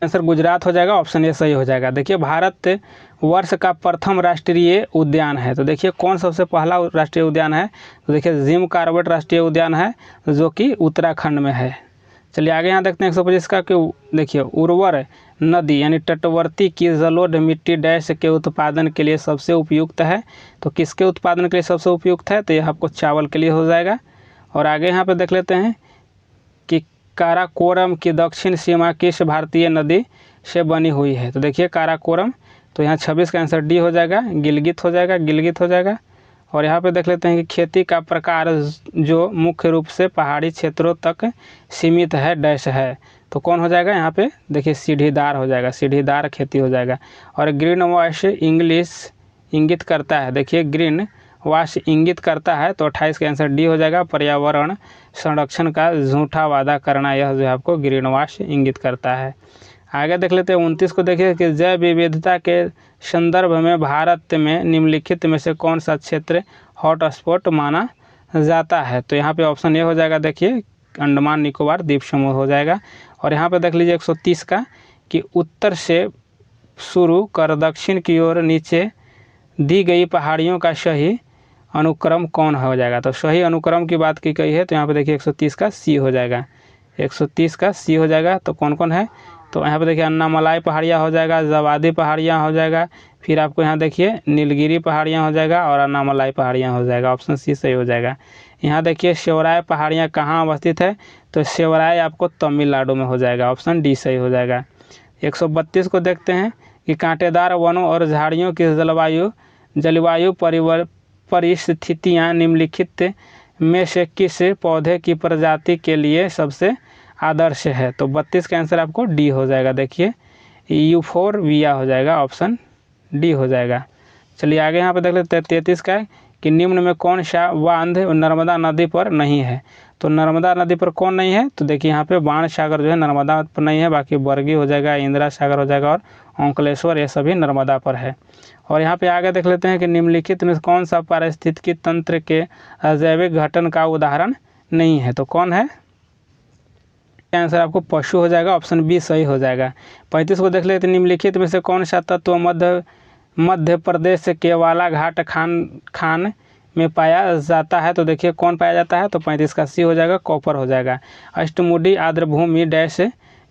आंसर गुजरात हो जाएगा, ऑप्शन ए सही हो जाएगा। देखिए भारत वर्ष का प्रथम राष्ट्रीय उद्यान है। तो देखिए कौन सबसे पहला राष्ट्रीय उद्यान है, तो देखिए जिम कॉर्बेट राष्ट्रीय उद्यान है जो कि उत्तराखंड में है। चलिए आगे यहाँ देखते हैं 125 का कि देखिए उर्वर नदी यानी तटवर्ती की जलोढ़ मिट्टी डैश के उत्पादन के लिए सबसे उपयुक्त है। तो किसके उत्पादन के लिए सबसे उपयुक्त है, तो यह आपको चावल के लिए हो जाएगा। और आगे यहाँ पे देख लेते हैं कि काराकोरम की दक्षिण सीमा किस भारतीय नदी से बनी हुई है। तो देखिए काराकोरम, तो यहाँ 26 का आंसर डी हो जाएगा, गिलगित हो जाएगा, गिलगित हो जाएगा। और यहाँ पे देख लेते हैं कि खेती का प्रकार जो मुख्य रूप से पहाड़ी क्षेत्रों तक सीमित है डैश है। तो कौन हो जाएगा, यहाँ पे देखिए सीढ़ीदार हो जाएगा, सीढ़ीदार खेती हो जाएगा। और ग्रीन वॉश इंगित करता है, देखिए ग्रीन वॉश इंगित करता है, तो 28 का आंसर डी हो जाएगा, पर्यावरण संरक्षण का झूठा वादा करना, यह जो है आपको ग्रीन वॉश इंगित करता है। आगे देख लेते हैं 29 को, देखिए कि जैव विविधता के संदर्भ में भारत में निम्नलिखित में से कौन सा क्षेत्र हॉटस्पॉट माना जाता है। तो यहाँ पे ऑप्शन ए हो जाएगा, देखिए अंडमान निकोबार द्वीप समूह हो जाएगा। और यहाँ पे देख लीजिए 130 का कि उत्तर से शुरू कर दक्षिण की ओर नीचे दी गई पहाड़ियों का सही अनुक्रम कौन हो जाएगा। तो सही अनुक्रम की बात की गई है, तो यहाँ पे देखिए 130 का सी हो जाएगा, 130 का सी हो जाएगा। तो कौन कौन है, तो यहाँ पे देखिए अन्नामलाई पहाड़ियाँ हो जाएगा, जवादी पहाड़ियाँ हो जाएगा, फिर आपको यहाँ देखिए नीलगिरी पहाड़ियाँ हो जाएगा और अन्नामलाई पहाड़ियाँ हो जाएगा, ऑप्शन सी सही हो जाएगा। यहाँ देखिए शिवराय पहाड़ियाँ कहाँ अवस्थित है, तो शिवराय आपको तमिलनाडु में हो जाएगा, ऑप्शन डी सही हो जाएगा। 132 को देखते हैं कि कांटेदार वनों और झाड़ियों की जलवायु परिस्थितियाँ निम्नलिखित में से किस पौधे की प्रजाति के लिए सबसे आदर्श है। तो 32 का आंसर आपको डी हो जाएगा, देखिए यूफोरबिया हो जाएगा, ऑप्शन डी हो जाएगा। चलिए आगे यहाँ पे देख लेते हैं 33 का है कि निम्न में कौन सा बांध नर्मदा नदी पर नहीं है। तो नर्मदा नदी पर कौन नहीं है, तो देखिए यहाँ पे बाण सागर जो है नर्मदा पर नहीं है, बाकी बरगी हो जाएगा, इंदिरा सागर हो जाएगा और ओंकलेश्वर, ये सभी नर्मदा पर है। और यहाँ पे आगे देख लेते हैं कि निम्नलिखित में कौन सा पारिस्थितिकी तंत्र के अजैविक घटन का उदाहरण नहीं है। तो कौन है, आंसर आपको पशु हो जाएगा, ऑप्शन बी सही हो जाएगा। 35 को देख लेते हैं निम्नलिखित में से कौन सा तत्व मध्य प्रदेश के बालाघाट खान में पाया जाता है। तो देखिए कौन पाया जाता है, तो 35 का सी हो जाएगा, कॉपर हो जाएगा। अष्टमुडी आर्द्रभूमि डैश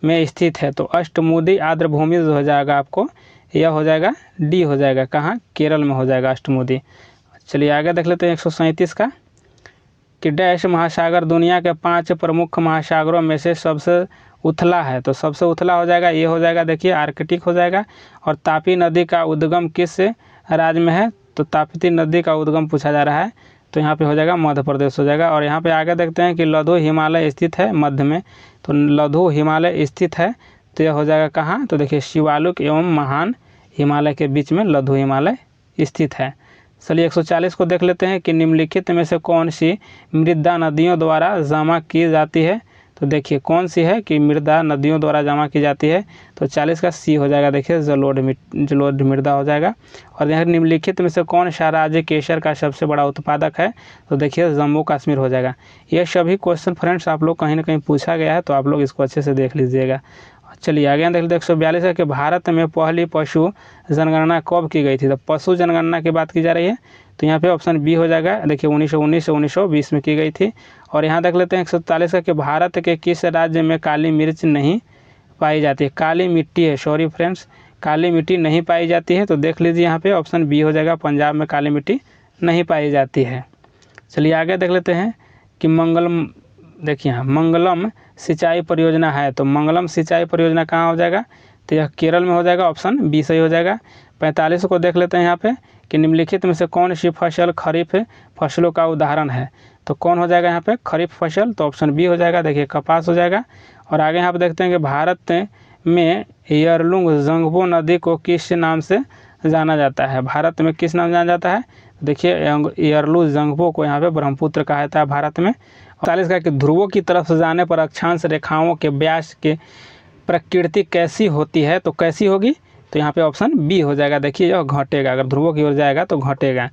में स्थित है। तो अष्टमुडी आर्द्रभूमि जो हो जाएगा आपको यह हो जाएगा डी हो जाएगा, कहाँ, केरल में हो जाएगा अष्टमुडी। चलिए आगे देख लेते हैं 137 का कि डैश महासागर दुनिया के 5 प्रमुख महासागरों में से सबसे उथला है, तो सबसे उथला हो जाएगा ये हो जाएगा, देखिए आर्कटिक हो जाएगा। और तापी नदी का उद्गम किस राज्य में है, तो ताप्ती नदी का उद्गम पूछा जा रहा है, तो यहाँ पे हो जाएगा मध्य प्रदेश हो जाएगा। और यहाँ पे आगे देखते हैं कि लधु हिमालय स्थित है मध्य में, तो लधु हिमालय स्थित है, तो यह हो जाएगा कहाँ, तो देखिए शिवालिक एवं महान हिमालय के बीच में लधु हिमालय स्थित है। चलिए 140 को देख लेते हैं कि निम्नलिखित में से कौन सी मृदा नदियों द्वारा जमा की जाती है, तो देखिए कौन सी है कि मृदा नदियों द्वारा जमा की जाती है, तो 40 का सी हो जाएगा, देखिए जलोढ़ मृदा हो जाएगा। और यहाँ निम्नलिखित में से कौन सा राज्य केसर का सबसे बड़ा उत्पादक है, तो देखिए जम्मू कश्मीर हो जाएगा। ये सभी क्वेश्चन फ्रेंड्स आप लोग कहीं ना कहीं पूछा गया है, तो आप लोग इसको अच्छे से देख लीजिएगा। चलिए आगे देख लेते 142 है कि भारत में पहली पशु जनगणना कब की गई थी, तो पशु जनगणना की बात की जा रही है, तो यहाँ पे ऑप्शन बी हो जाएगा, देखिए 1919 से 1920 में की गई थी। और यहाँ देख लेते हैं 143 का कि भारत के किस राज्य में काली मिर्च नहीं पाई जाती है, काली मिट्टी है, सॉरी फ्रेंड्स, काली मिट्टी नहीं पाई जाती है, तो देख लीजिए यहाँ पे ऑप्शन बी हो जाएगा, पंजाब में काली मिट्टी नहीं पाई जाती है। चलिए आगे देख लेते हैं कि मंगलम, देखिए यहाँ मंगलम सिंचाई परियोजना है, तो मंगलम सिंचाई परियोजना कहाँ हो जाएगा, तो यह केरल में हो जाएगा, ऑप्शन बी सही हो जाएगा। 45 को देख लेते हैं यहाँ पे कि निम्नलिखित में से कौन सी फसल खरीफ फसलों का उदाहरण है, तो कौन हो जाएगा यहाँ पे खरीफ फसल, तो ऑप्शन बी हो जाएगा, देखिए कपास हो जाएगा। और आगे यहाँ पे देखते हैं कि भारत में यरलुंग जंगबो नदी को किस नाम से जाना जाता है, भारत में किस नाम से जाना जाता है, देखिए यरलू जंगबो को यहाँ पे ब्रह्मपुत्र कहा जाता है भारत में। 45 का कि ध्रुवों की तरफ से जाने पर अक्षांश रेखाओं के व्यास के प्रकृति कैसी होती है, तो कैसी होगी, तो यहाँ पे ऑप्शन बी हो जाएगा, देखिए यह घटेगा, अगर ध्रुवों की ओर जाएगा तो घटेगा।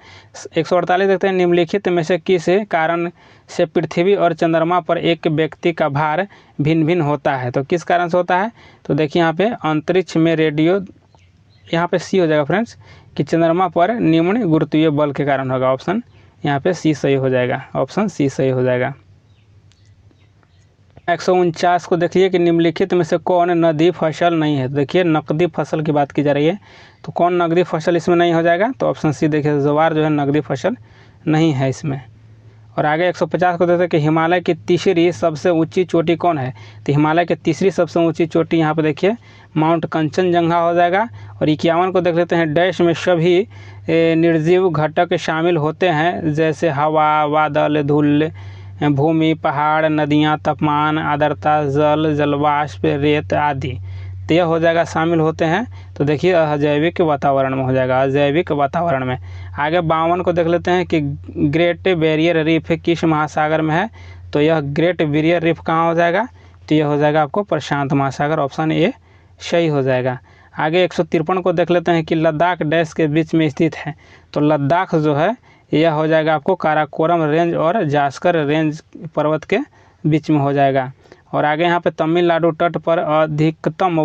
148 देखते हैं निम्नलिखित में से किस कारण से पृथ्वी और चंद्रमा पर एक व्यक्ति का भार भिन्न भिन्न होता है, तो किस कारण से होता है, तो देखिए यहाँ पे अंतरिक्ष में रेडियो, यहाँ पे सी हो जाएगा फ्रेंड्स कि चंद्रमा पर निम्न गुरुत्वीय बल के कारण होगा, ऑप्शन यहाँ पे सी सही हो जाएगा, ऑप्शन सी सही हो जाएगा। 149 को देखिए कि निम्नलिखित में से कौन नकदी फसल नहीं है, देखिए नकदी फसल की बात की जा रही है, तो कौन नकदी फसल इसमें नहीं हो जाएगा, तो ऑप्शन सी देखिए ज्वार जो है नकदी फसल नहीं है इसमें। और आगे 150 को देखते हैं कि हिमालय की तीसरी सबसे ऊंची चोटी कौन है, तो हिमालय की तीसरी सबसे ऊंची चोटी यहाँ पे देखिए माउंट कंचनजंगा हो जाएगा। और 51 को देख लेते हैं डैश में सभी निर्जीव घटक शामिल होते हैं, जैसे हवा, बादल, धूल, भूमि, पहाड़, नदियाँ, तापमान, आर्द्रता, जल, जलवाष्प, रेत आदि, तो यह हो जाएगा शामिल होते हैं, तो देखिए अजैविक वातावरण में हो जाएगा, अजैविक वातावरण में। आगे 52 को देख लेते हैं कि ग्रेट बैरियर रीफ किस महासागर में है, तो यह ग्रेट बैरियर रीफ कहाँ हो जाएगा, तो यह हो जाएगा आपको प्रशांत महासागर, ऑप्शन ए सही हो जाएगा। आगे 153 को देख लेते हैं कि लद्दाख डैश के बीच में स्थित है, तो लद्दाख जो है यह हो जाएगा आपको काराकोरम रेंज और जास्कर रेंज पर्वत के बीच में हो जाएगा। और आगे यहाँ पे तमिलनाडु तट पर अधिकतम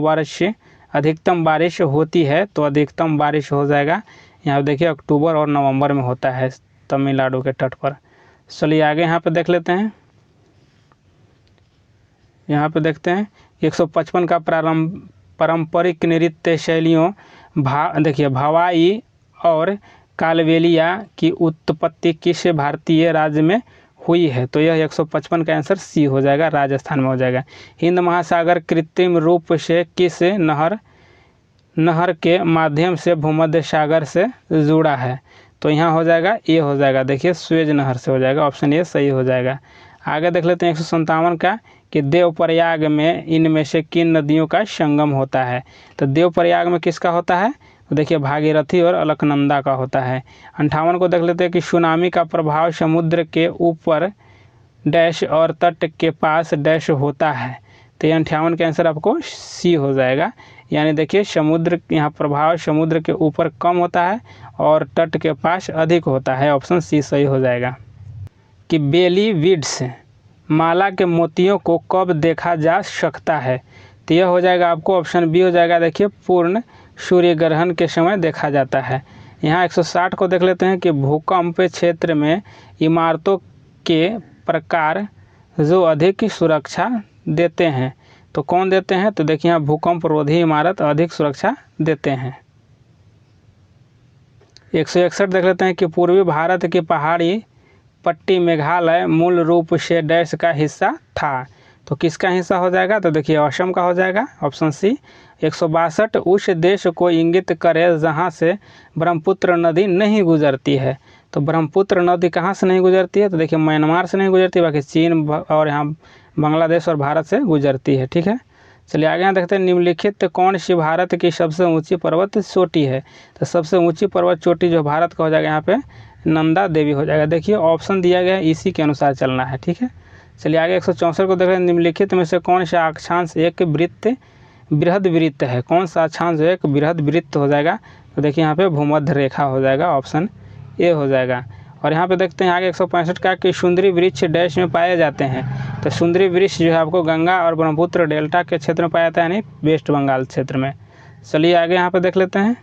बारिश होती है, तो अधिकतम बारिश हो जाएगा यहाँ पे देखिए अक्टूबर और नवंबर में होता है तमिलनाडु के तट पर। चलिए आगे यहाँ पे देख लेते हैं, यहाँ पे देखते हैं 155 का पारंपरिक नृत्य शैलियों देखिए भवाई और कालबेलिया की उत्पत्ति किस भारतीय राज्य में हुई है, तो यह 155 का आंसर सी हो जाएगा, राजस्थान में हो जाएगा। हिंद महासागर कृत्रिम रूप से किस नहर के माध्यम से भूमध्य सागर से जुड़ा है, तो यहाँ हो जाएगा ये हो जाएगा, देखिए स्वेज नहर से हो जाएगा, ऑप्शन ए सही हो जाएगा। आगे देख लेते हैं 157 का कि देवप्रयाग में इनमें से किन नदियों का संगम होता है, तो देवप्रयाग में किसका होता है, तो देखिए भागीरथी और अलकनंदा का होता है। 58 को देख लेते हैं कि सुनामी का प्रभाव समुद्र के ऊपर डैश और तट के पास डैश होता है, तो ये 58 का आंसर आपको सी हो जाएगा, यानी देखिए समुद्र यहाँ प्रभाव समुद्र के ऊपर कम होता है और तट के पास अधिक होता है, ऑप्शन सी सही हो जाएगा। कि बेली वीड्स माला के मोतियों को कब देखा जा सकता है, तो यह हो जाएगा आपको ऑप्शन बी हो जाएगा, देखिए पूर्ण सूर्य ग्रहण के समय देखा जाता है। यहाँ 160 को देख लेते हैं कि भूकंप क्षेत्र में इमारतों के प्रकार जो अधिक सुरक्षा देते हैं, तो कौन देते हैं, तो देखिए यहाँ भूकंप रोधी इमारत अधिक सुरक्षा देते हैं। 161 देख लेते हैं कि पूर्वी भारत की पहाड़ी पट्टी मेघालय मूल रूप से डैश का हिस्सा था, तो किसका हिस्सा हो जाएगा? तो देखिए असम का हो जाएगा, ऑप्शन सी। 162 उस देश को इंगित करे जहाँ से ब्रह्मपुत्र नदी नहीं गुजरती है। तो ब्रह्मपुत्र नदी कहाँ से नहीं गुजरती है? तो देखिए म्यांमार से नहीं गुजरती, बाकी चीन और यहाँ बांग्लादेश और भारत से गुजरती है। ठीक है, चलिए आगे यहाँ देखते हैं, निम्नलिखित कौन सी भारत की सबसे ऊंची पर्वत चोटी है? तो सबसे ऊंची पर्वत चोटी जो भारत का हो जाएगा यहाँ पे नंदा देवी हो जाएगा। देखिए ऑप्शन दिया गया है, इसी के अनुसार चलना है। ठीक है, चलिए आगे 164 को देख रहे हैं, निम्नलिखित में से कौन सा अक्षांश एक वृत्त बृहद वृत्त है? कौन सा अक्षांश एक बृहद वृत्त हो जाएगा? तो देखिए यहाँ पे भूमध्य रेखा हो जाएगा, ऑप्शन ए हो जाएगा। और यहाँ पे देखते हैं आगे 165 का कि सुंदरी वृक्ष डैश में पाए जाते हैं। तो सुंदरी वृक्ष जो है आपको गंगा और ब्रह्मपुत्र डेल्टा के क्षेत्र में पाया जाता है, यानी वेस्ट बंगाल क्षेत्र में। चलिए आगे यहाँ पे देख लेते हैं,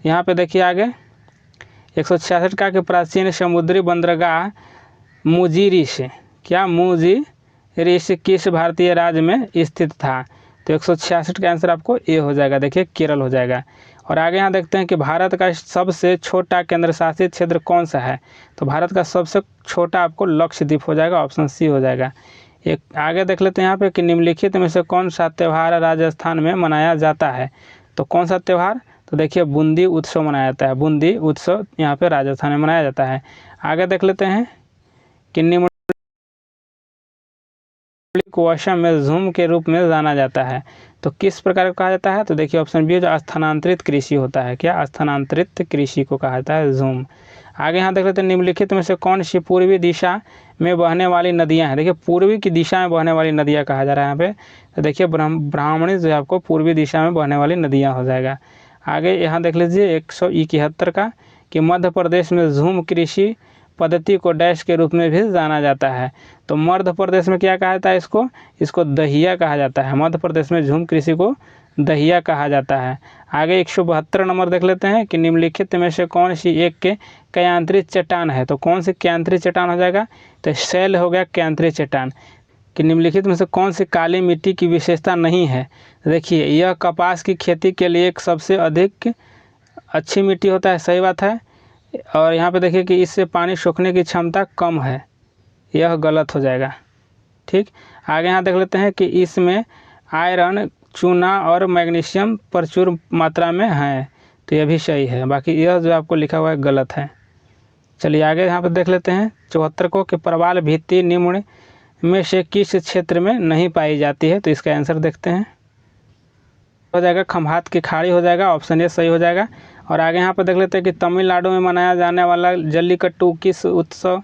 यहाँ पे देखिए आगे 166 का कि प्राचीन समुद्री बंदरगाह मुजीरिश, क्या मुजीरिश किस भारतीय राज्य में स्थित था? तो 166 का आंसर आपको ए हो जाएगा, देखिए केरल हो जाएगा। और आगे यहाँ देखते हैं कि भारत का सबसे छोटा केंद्र शासित क्षेत्र कौन सा है? तो भारत का सबसे छोटा आपको लक्षद्वीप हो जाएगा, ऑप्शन सी हो जाएगा। एक आगे देख लेते हैं यहाँ पे कि निम्नलिखित में से कौन सा त्यौहार राजस्थान में मनाया जाता है? तो कौन सा त्यौहार? तो देखिए बूंदी उत्सव मनाया जाता है, बूंदी उत्सव यहाँ पे राजस्थान में मनाया जाता है। आगे देख लेते हैं कि निम्न को असम में झूम के रूप में जाना जाता है। तो किस प्रकार का कहा जाता है? तो देखिए ऑप्शन बी जो स्थानांतरित कृषि होता है, क्या स्थानांतरित कृषि को कहा जाता है झूम। आगे यहाँ देख लेते हैं, निम्नलिखित में से कौन सी पूर्वी दिशा में बहने वाली नदियाँ हैं? देखिए पूर्वी की दिशा में बहने वाली नदियाँ कहा जा रहा है यहाँ पे। तो देखिए ब्राह्मणी जो है आपको पूर्वी दिशा में बहने वाली नदियाँ हो जाएगा। आगे यहाँ देख लीजिए 171 का कि मध्य प्रदेश में झूम कृषि पद्धति को डैश के रूप में भी जाना जाता है। तो मध्य प्रदेश में क्या कहा जाता है? इसको दहिया कहा जाता है। मध्य प्रदेश में झूम कृषि को दहिया कहा जाता है। आगे 172 नंबर देख लेते हैं कि निम्नलिखित में से कौन सी एक के क्यांत्रित चट्टान है? तो कौन सी क्यांत्रित चट्टान हो जाएगा? तो शैल हो गया क्यांत्रित चट्टान। कि निम्नलिखित में से कौन सी काली मिट्टी की विशेषता नहीं है? देखिए यह कपास की खेती के लिए एक सबसे अधिक अच्छी मिट्टी होता है, सही बात है। और यहाँ पे देखिए कि इससे पानी सोखने की क्षमता कम है, यह गलत हो जाएगा। ठीक, आगे यहाँ देख लेते हैं कि इसमें आयरन, चूना और मैग्नीशियम प्रचुर मात्रा में है, तो यह भी सही है। बाकी यह जो आपको लिखा हुआ है गलत है। चलिए आगे यहाँ पे देख लेते हैं 74 को कि प्रवाल भित्ति निम्न में से किस क्षेत्र में नहीं पाई जाती है? तो इसका आंसर देखते हैं, हो जाएगा खम्भात की खाड़ी हो जाएगा, ऑप्शन ए सही हो जाएगा। और आगे यहाँ पर देख लेते हैं कि तमिलनाडु में मनाया जाने वाला जल्लीकट्टू किस उत्सव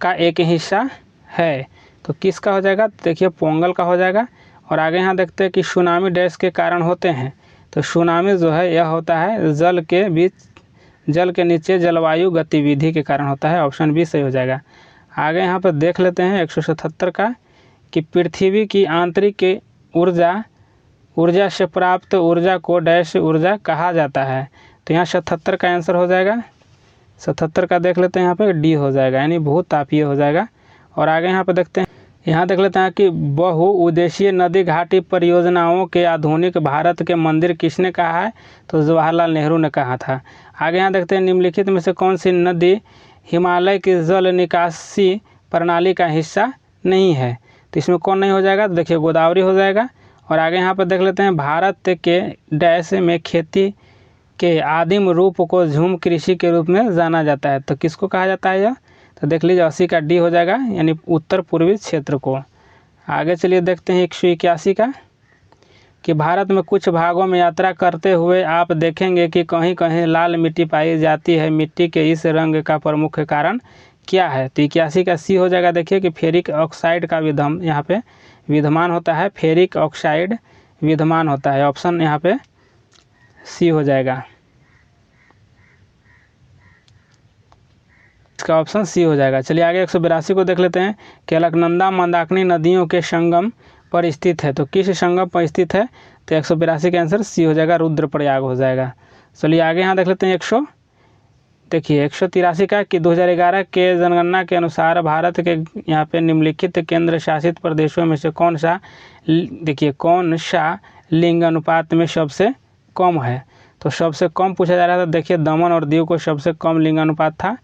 का एक हिस्सा है? तो किसका हो जाएगा? देखिए पोंगल का हो जाएगा। और आगे यहाँ देखते हैं कि सुनामी डैश के कारण होते हैं। तो सुनामी जो है यह होता है जल के नीचे जलवायु गतिविधि के कारण होता है, ऑप्शन बी सही हो जाएगा। आगे यहाँ पर देख लेते हैं 177 का कि पृथ्वी की आंतरिक ऊर्जा से प्राप्त ऊर्जा को डैश ऊर्जा कहा जाता है। तो यहाँ 77 का आंसर हो जाएगा, 77 का देख लेते हैं यहाँ पे डी हो जाएगा, यानी भूतापीय हो जाएगा। और आगे यहाँ पे देखते हैं, यहाँ देख लेते हैं कि बहुउद्देशीय नदी घाटी परियोजनाओं के आधुनिक भारत के मंदिर किसने कहा है? तो जवाहरलाल नेहरू ने कहा था। आगे यहाँ देखते हैं निम्नलिखित में से कौन सी नदी हिमालय की जल निकासी प्रणाली का हिस्सा नहीं है? तो इसमें कौन नहीं हो जाएगा? तो देखिए गोदावरी हो जाएगा। और आगे यहाँ पर देख लेते हैं, भारत के डैश में खेती के आदिम रूप को झूम कृषि के रूप में जाना जाता है। तो किसको कहा जाता है यह? तो देख लीजिए 80 का डी हो जाएगा, यानी उत्तर पूर्वी क्षेत्र को। आगे चलिए देखते हैं 181 का कि भारत में कुछ भागों में यात्रा करते हुए आप देखेंगे कि कहीं कहीं लाल मिट्टी पाई जाती है, मिट्टी के इस रंग का प्रमुख कारण क्या है? तो 81 का सी हो जाएगा। देखिए कि फेरिक ऑक्साइड का यहाँ पे विद्यमान होता है, फेरिक ऑक्साइड विद्यमान होता है, ऑप्शन यहाँ पे सी हो जाएगा, इसका ऑप्शन सी हो जाएगा। चलिए आगे 182 को देख लेते हैं कि अलकनंदा मंदाकिनी नदियों के संगम पर स्थित है। तो किस संगम पर स्थित है? तो 182 का आंसर सी हो जाएगा, रुद्रप्रयाग हो जाएगा। चलिए आगे यहाँ देख लेते हैं 183 का कि 2011 के जनगणना के अनुसार भारत के यहाँ पे निम्नलिखित केंद्र शासित प्रदेशों में से कौन सा लिंग अनुपात में सबसे कम है? तो सबसे कम पूछा जा रहा था, देखिए दमन और दीव को सबसे कम लिंग अनुपात था।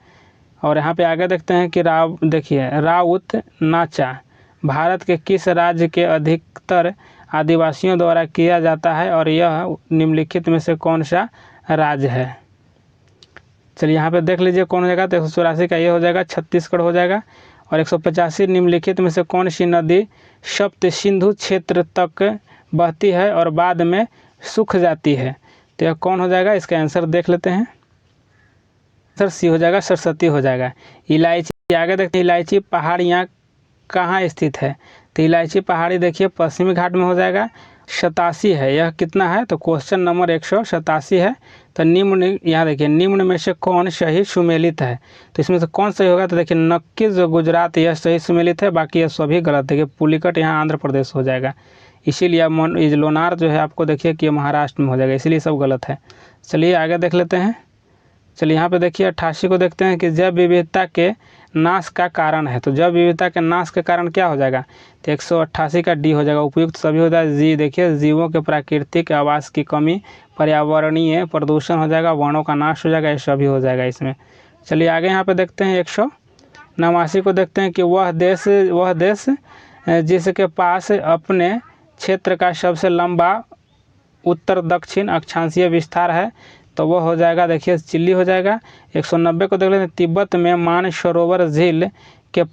और यहाँ पे आगे देखते हैं कि राउत नाचा भारत के किस राज्य के अधिकतर आदिवासियों द्वारा किया जाता है और यह निम्नलिखित में से कौन सा राज्य है। चलिए यहाँ पे देख लीजिए कौन हो जाएगा, तो 184 का ये हो जाएगा, छत्तीसगढ़ हो जाएगा। और 185 निम्नलिखित में से कौन सी नदी सप्त सिंधु क्षेत्र तक बहती है और बाद में सूख जाती है। तो यह कौन हो जाएगा, इसका आंसर देख लेते हैं। आंसर सी हो जाएगा, सरस्वती हो जाएगा। इलायची आगे देखते हैं, इलायची पहाड़ियाँ कहाँ स्थित है। तो इलायची पहाड़ी देखिए पश्चिमी घाट में हो जाएगा। 87 है, यह कितना है, तो क्वेश्चन नंबर 187 है। तो निम्न, यहाँ देखिए निम्न में से कौन सही सुमेलित है। तो इसमें से कौन सही होगा, तो देखिए नक्कीज गुजरात यह सही सुमेलित है, बाकी यह सभी गलत। देखिए पुलिकट यहाँ आंध्र प्रदेश हो जाएगा, इसीलिए लोनार जो है आपको देखिए कि महाराष्ट्र में हो जाएगा, इसीलिए सब गलत है। चलिए आगे देख लेते हैं। चलिए यहाँ पे देखिए 88 को देखते हैं कि जैव विविधता के नाश का कारण है। तो जैव विविधता के नाश के कारण क्या हो जाएगा, तो 188 का डी हो जाएगा। उपयुक्त सभी हो जाएगा। जी देखिए जीवों के प्राकृतिक आवास की कमी, पर्यावरणीय प्रदूषण हो जाएगा, वनों का नाश हो जाएगा, ये सभी हो जाएगा इसमें। चलिए आगे यहाँ पे देखते हैं 189 को देखते हैं कि वह देश जिसके पास अपने क्षेत्र का सबसे लंबा उत्तर दक्षिण अक्षांशीय विस्तार है, तो वह हो जाएगा देखिए चिल्ली हो जाएगा। 190 को देख लेते हैं, तिब्बत में मानसरोवर झील के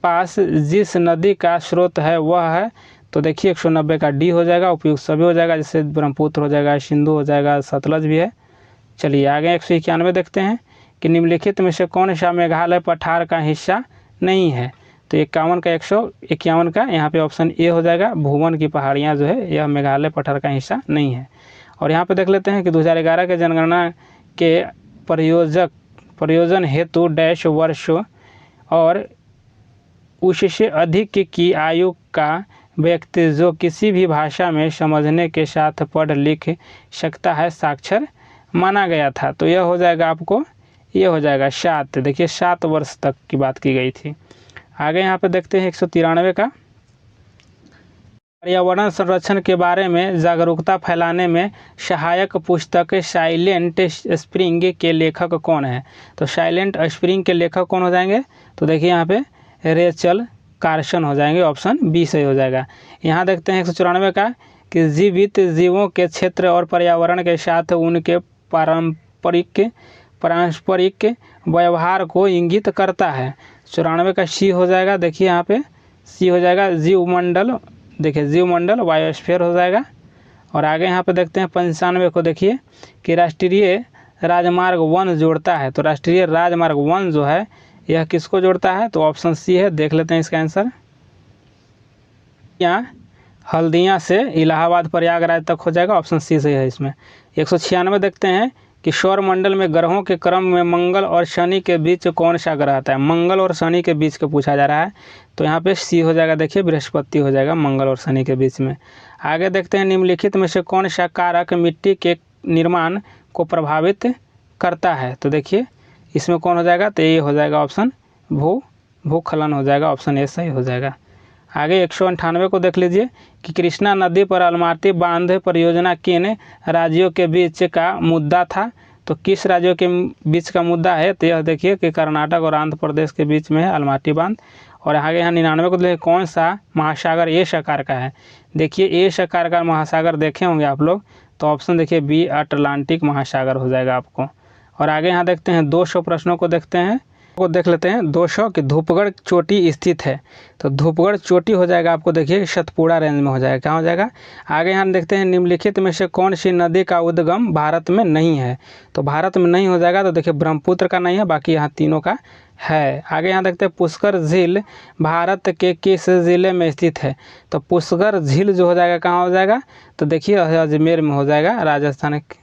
पास जिस नदी का स्रोत है वह है, तो देखिए 190 का डी हो जाएगा। उपयुक्त सभी हो जाएगा, जैसे ब्रह्मपुत्र हो जाएगा, सिंधु हो जाएगा, सतलज भी है। चलिए आगे 191 देखते हैं कि निम्नलिखित में से कौन सा मेघालय पठार का हिस्सा नहीं है। तो 51 का 151 का यहाँ पे ऑप्शन ए हो जाएगा। भुवन की पहाड़ियाँ जो है यह मेघालय पठार का हिस्सा नहीं है। और यहाँ पे देख लेते हैं कि 2011 के जनगणना के प्रयोजन हेतु डैश वर्ष और उससे अधिक की आयु का व्यक्ति जो किसी भी भाषा में समझने के साथ पढ़ लिख सकता है साक्षर माना गया था। तो यह हो जाएगा आपको, ये हो जाएगा 7। देखिए 7 वर्ष तक की बात की गई थी। आगे यहाँ पे देखते हैं 193 का, पर्यावरण संरक्षण के बारे में जागरूकता फैलाने में सहायक पुस्तक साइलेंट स्प्रिंग के लेखक कौन है। तो साइलेंट स्प्रिंग के लेखक कौन हो जाएंगे, तो देखिए यहाँ पे रेचल कार्सन हो जाएंगे, ऑप्शन बी सही हो जाएगा। यहाँ देखते हैं 194 का कि जीवित जीवों के क्षेत्र और पर्यावरण के साथ उनके पारस्परिक व्यवहार को इंगित करता है। 94 का सी हो जाएगा। देखिए यहाँ पे सी हो जाएगा, जीवमंडल। देखिए जीवमंडल बायोस्फीयर हो जाएगा। और आगे यहाँ पे देखते हैं 95 को देखिए कि राष्ट्रीय राजमार्ग 1 जोड़ता है। तो राष्ट्रीय राजमार्ग 1 जो है यह किसको जोड़ता है, तो ऑप्शन सी है। देख लेते हैं इसका आंसर। यहाँ हल्दिया से इलाहाबाद प्रयागराज तक हो जाएगा, ऑप्शन सी सही है इसमें। 196 देखते हैं कि सौरमंडल में ग्रहों के क्रम में मंगल और शनि के बीच कौन सा ग्रह आता है। मंगल और शनि के बीच का पूछा जा रहा है, तो यहाँ पे सी हो जाएगा। देखिए बृहस्पति हो जाएगा मंगल और शनि के बीच में। आगे देखते हैं निम्नलिखित में से कौन सा कारक मिट्टी के निर्माण को प्रभावित करता है। तो देखिए इसमें कौन हो जाएगा, तो ये हो जाएगा ऑप्शन भूस्खलन हो जाएगा, ऑप्शन ए सही हो जाएगा। आगे 198 को देख लीजिए कि कृष्णा नदी पर अलमाटी बांध परियोजना किन राज्यों के बीच का मुद्दा था। तो किस राज्यों के बीच का मुद्दा है, तो यह देखिए कि कर्नाटक और आंध्र प्रदेश के बीच में है अलमाटी बांध। और आगे यहाँ 99 को देखिए कौन सा महासागर एस आकार का है। देखिए एस आकार का महासागर देखे होंगे आप लोग, तो ऑप्शन देखिए बी अटलांटिक महासागर हो जाएगा आपको। और आगे यहाँ देखते हैं 200 प्रश्नों को देखते हैं, को देख लेते हैं। 200 की धूपगढ़ चोटी स्थित है। तो धूपगढ़ चोटी हो जाएगा आपको देखिए सतपुड़ा रेंज में हो जाएगा, क्या हो जाएगा। आगे हम देखते हैं निम्नलिखित में से कौन सी नदी का उद्गम भारत में नहीं है। तो भारत में नहीं हो जाएगा, तो देखिए ब्रह्मपुत्र का नहीं है, बाकी यहाँ तीनों का है। आगे यहाँ देखते हैं पुष्कर झील भारत के किस ज़िले में स्थित है। तो पुष्कर झील जो हो जाएगा कहाँ हो जाएगा, तो देखिए अजमेर में हो जाएगा, राजस्थान